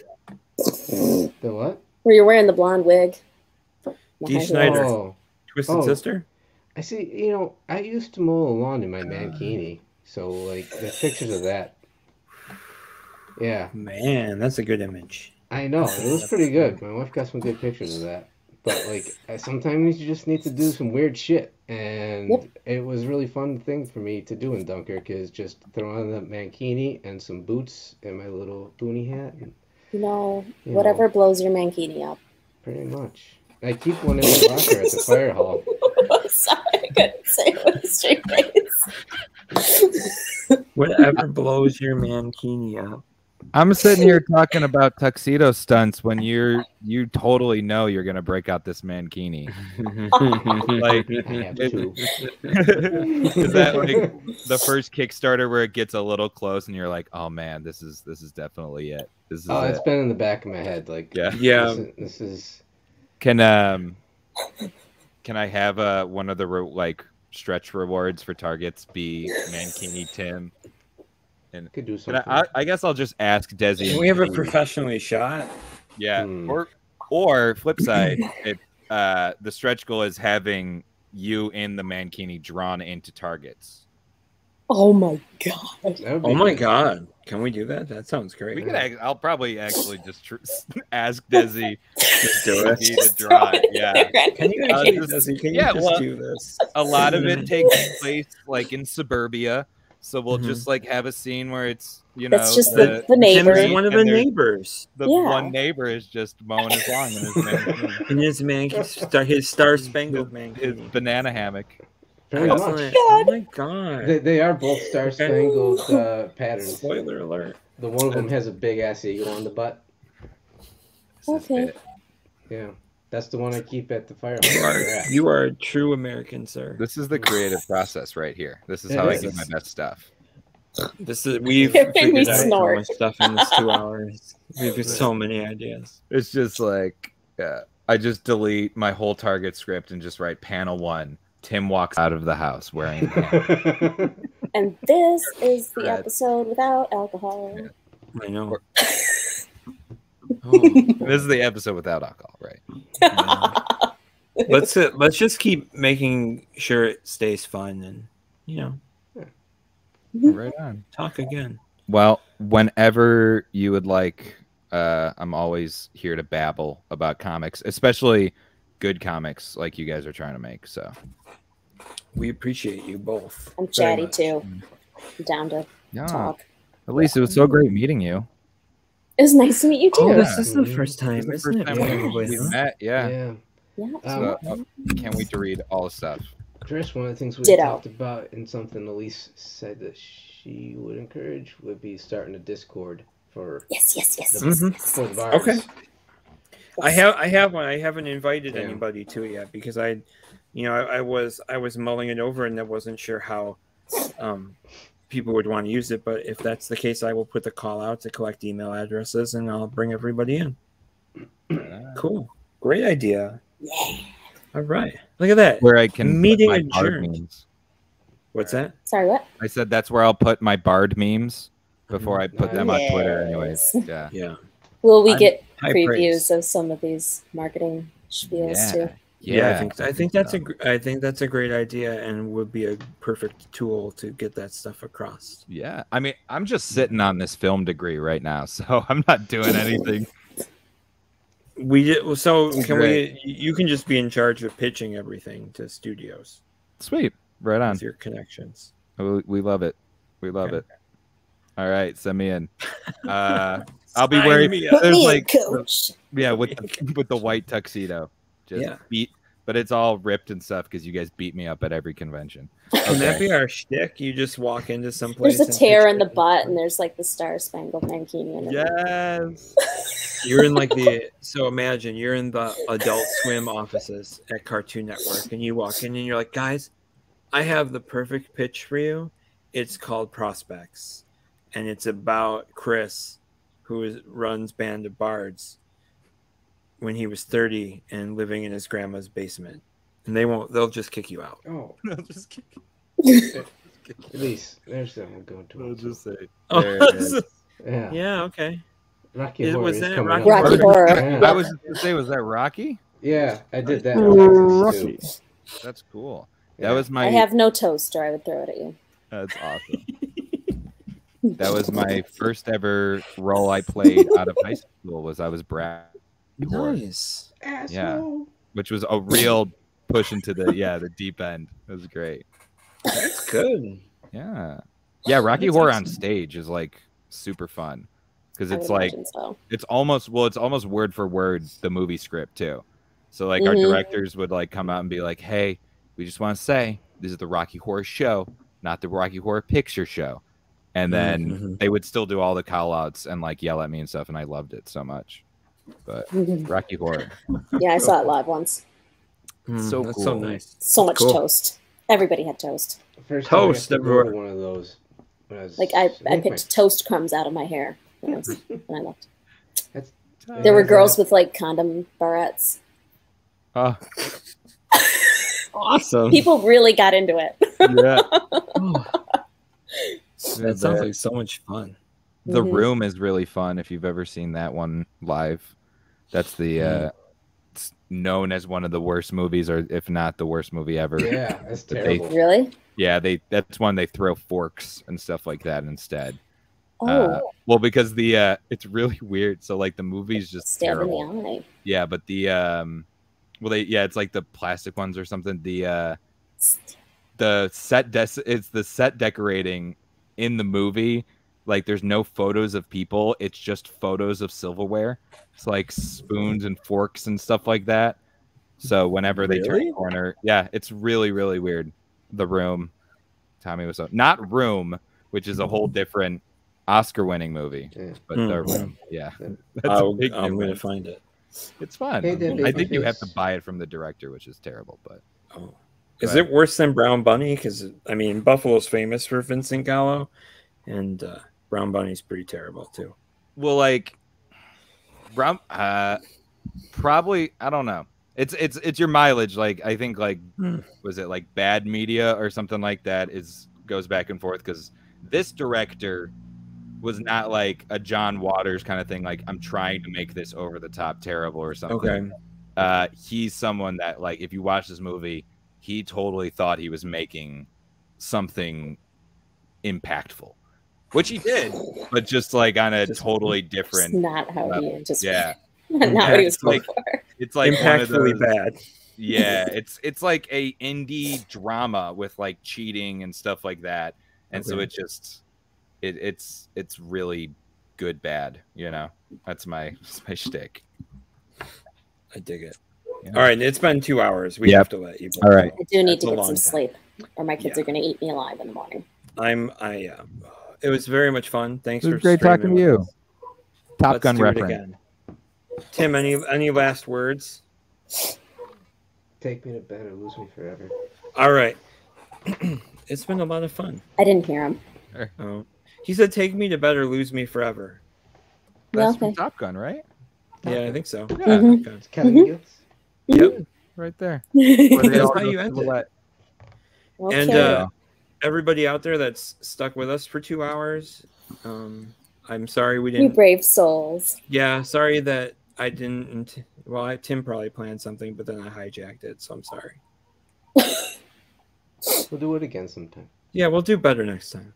The what? Where you're wearing the blonde wig. Dee Snider, Oh, Twisted Sister. I see. You know, I used to mow the lawn in my mankini, so like there's pictures of that. Yeah, Man, that's a good image. I know it was pretty good. My wife got some good pictures of that. But like, sometimes you just need to do some weird shit, and it was really fun thing for me to do in Dunkirk is just throw on the mankini and some boots and my little boonie hat. And, whatever blows your mankini up. Pretty much. I keep one in the locker at the fire hall. Sorry, I couldn't say it with a straight face. Whatever blows your mankini up. I'm sitting here talking about tuxedo stunts when you totally know you're gonna break out this mankini. Like, I have two. Is that like the first Kickstarter where it gets a little close and you're like, oh man, this is definitely it. This is it's it. been in the back of my head. Like, yeah. This is. Can I have one of the stretch rewards for targets be Mankini Tim? And could do something. I guess I'll just ask Desi. Can we have a professionally shot? Yeah. Or flip side, the stretch goal is having you in the Mankini drawn into targets. Oh my god! Oh my god! Can we do that? That sounds great. We could. I'll probably actually just ask Desi just do it. To draw it. Yeah. Can you actually, Desi? Can you just do this? A lot of it takes place like in suburbia, so we'll just like have a scene where it's it's just the neighbor. Tim's one of the neighbors. The one neighbor is just mowing his lawn in his his Star Spangled Mankini, his banana hammock. Very much. Oh my god! They are both Star Spangled patterns. Spoiler alert! The one of them has a big ass eagle on the butt. Okay. Yeah, that's the one I keep at the fire. You are a true American, sir. This is the creative process right here. This is how I get my best stuff. We've figured out so much stuff in this 2 hours. We've got so many ideas. It's just like I just delete my whole target script and just write panel 1. Tim walks out of the house wearing a And this is the episode without alcohol. I know. This is the episode without alcohol, right? Yeah. Let's just keep making sure it stays fun and right on. Talk again. Well, whenever you would like, I'm always here to babble about comics, especially good comics like you guys are trying to make. So we appreciate you both. I'm chatty too. I'm down to talk. Elyse, it was so great meeting you. It was nice to meet you too. Oh, this is the first time, isn't it? We met, yeah. Yeah. Can't wait to read all the stuff. Chris, one of the things we talked about and something Elyse said that she would encourage would be starting a Discord for yes. For the Bards. Okay. I have one. I haven't invited anybody to it yet because I was mulling it over and I wasn't sure how people would want to use it. But if that's the case, I will put the call out to collect email addresses and I'll bring everybody in. Cool. Great idea. Yeah. All right. Look at that. Where I can meeting put my Bard adjourned. memes. What's that? Sorry, what? I said that's where I'll put my Bard memes before I put them on Twitter anyways. Yeah. Will we get high previews praise. of some of these marketing spiels too? Yeah, I think that's a great idea and would be a perfect tool to get that stuff across. Yeah. I mean, I'm just sitting on this film degree right now, so I'm not doing anything. You can just be in charge of pitching everything to studios. Sweet. Right on. With your connections. We love it. We love it. All right, send me in. I'll be wearing coach. with the white tuxedo. Beat, but it's all ripped and stuff because you guys beat me up at every convention. Can that be our shtick? You just walk into some place. There's a tear in the butt, and there's like the Star Spangled Mankini. Yes. You're in imagine you're in the Adult Swim offices at Cartoon Network, and you walk in and you're like, guys, I have the perfect pitch for you. It's called Prospects, and it's about Chris, who runs Band of Bards, when he was 30 and living in his grandma's basement. And they'll just kick you out. Oh. They'll just kick you. Elyse, there's that one going to. I'll just say. Yeah, okay. Rocky It Horror was is that coming Rocky up. Rocky Horror. Yeah. I was just gonna say, was that Rocky? Yeah, I did that on Rocky. too. That's cool. Yeah. That was my. I have no toast, or I would throw it at you. That's awesome. That was my first ever role I played out of high school. Was I was Brad, Nice. Asshole. which was a real push into the deep end. It was great. That's good. Yeah, Rocky That's Horror awesome. on stage is like super fun because I it's would like imagine so. it's almost word for word the movie script too. So like our Mhm. directors would like come out and be like, "Hey, we just want to say this is the Rocky Horror Show, not the Rocky Horror Picture Show." And then Mhm. they would still do all the call outs and like yell at me and stuff, and I loved it so much. But Rocky Horror, Yeah, I saw it live once. So That's so cool. nice. So much Cool. toast. Everybody had toast. First time I got Toast to go to everywhere. one of those. When I was Like I with picked toast crumbs out of my hair when I left. That's- There were Yeah, girls that- with like condom barrettes. oh Awesome. People really got into it. yeah, That sounds like so much fun. The Mhm. Room is really fun if you've ever seen that one live. That's the it's known as one of the worst movies, or if not the worst movie ever. Yeah, that's But they- terrible. Really? Yeah, that's one they throw forks and stuff like that instead. Oh, Well, because the it's really weird. So like the movie's just stab terrible. in the eye. Yeah, but the it's like the plastic ones or something. The it's the set decorating in the movie. Like there's no photos of people. It's just photos of silverware. It's like spoons and forks and stuff like that. So whenever they turn Really? a corner, yeah, it's really, really weird. The Room. Tommy was not Room, which is a whole different Oscar-winning movie, Yeah. but The Mhm. Room. Yeah, that's a big I'm going to difference. find it. It's fun. Hey there, I think you have to babyface. buy it from the director, which is terrible. But Oh. Is Right. it worse than Brown Bunny? Because, I mean, Buffalo's famous for Vincent Gallo, and Brown Bunny's pretty terrible, too. well, like Brown, probably I don't know. It's your mileage. Like I think like was it like Bad Media or something like that goes back and forth because this director was not like a John Waters kind of thing. Like I'm trying to make this over the top terrible or something. Okay. He's someone that like if you watch this movie, he totally thought he was making something impactful, which he did, but just like on a totally It's different not how level. he just Yeah, not what he was going Like- for. it's like one of Impactfully those, bad. yeah, it's like a indie drama with like cheating and stuff like that, and so Okay. it just it's really good bad, you know. That's my shtick. I dig it. Yeah. All right, it's been 2 hours. We Yep. have to let you go. All right. I do need That's to a get long some time. sleep, or my kids Yeah. are going to eat me alive in the morning. It was very much fun. Thanks It for was great talking to streaming you. with us. Top Let's Gun do it reference. again. Tim, any last words? Take me to bed or lose me forever. All right. It's been a lot of fun. I didn't hear him. Oh, he said, "Take me to bed or lose me forever." Yeah, That's from okay. Top Gun, right? Yeah, I think so. Yeah, Mhm. Okay. It's Kevin Mhm. Giltz. Yep. right there. That's how you end it. Okay. And everybody out there that's stuck with us for 2 hours, I'm sorry we you didn't. brave souls. Yeah, sorry that I didn't. Well, Tim probably planned something, but then I hijacked it, so I'm sorry. We'll do it again sometime. Yeah, we'll do better next time.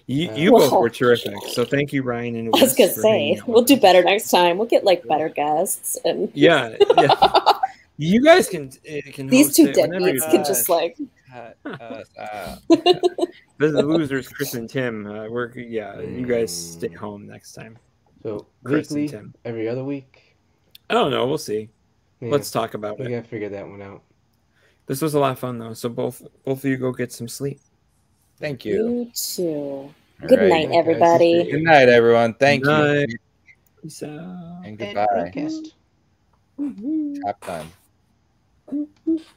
You both Well- were terrific, so thank you, Ryan and I was Elyse, gonna for say hanging out we'll with do us. better next time. We'll get like better guests, and Yeah, yeah. You guys can these host two it whenever you deadbeats can just like. The losers, Chris and Tim. You guys stay home next time. So Chris and weekly, Tim. every other week. I don't know. We'll see. Yeah, Let's talk about we it. gotta figure that one out. This was a lot of fun though. So both of you go get some sleep. Thank you. You too. Good All right. night, guys. everybody. Good night, everyone. Thank Night. you. Peace out. And And goodbye. podcast. Top Gun.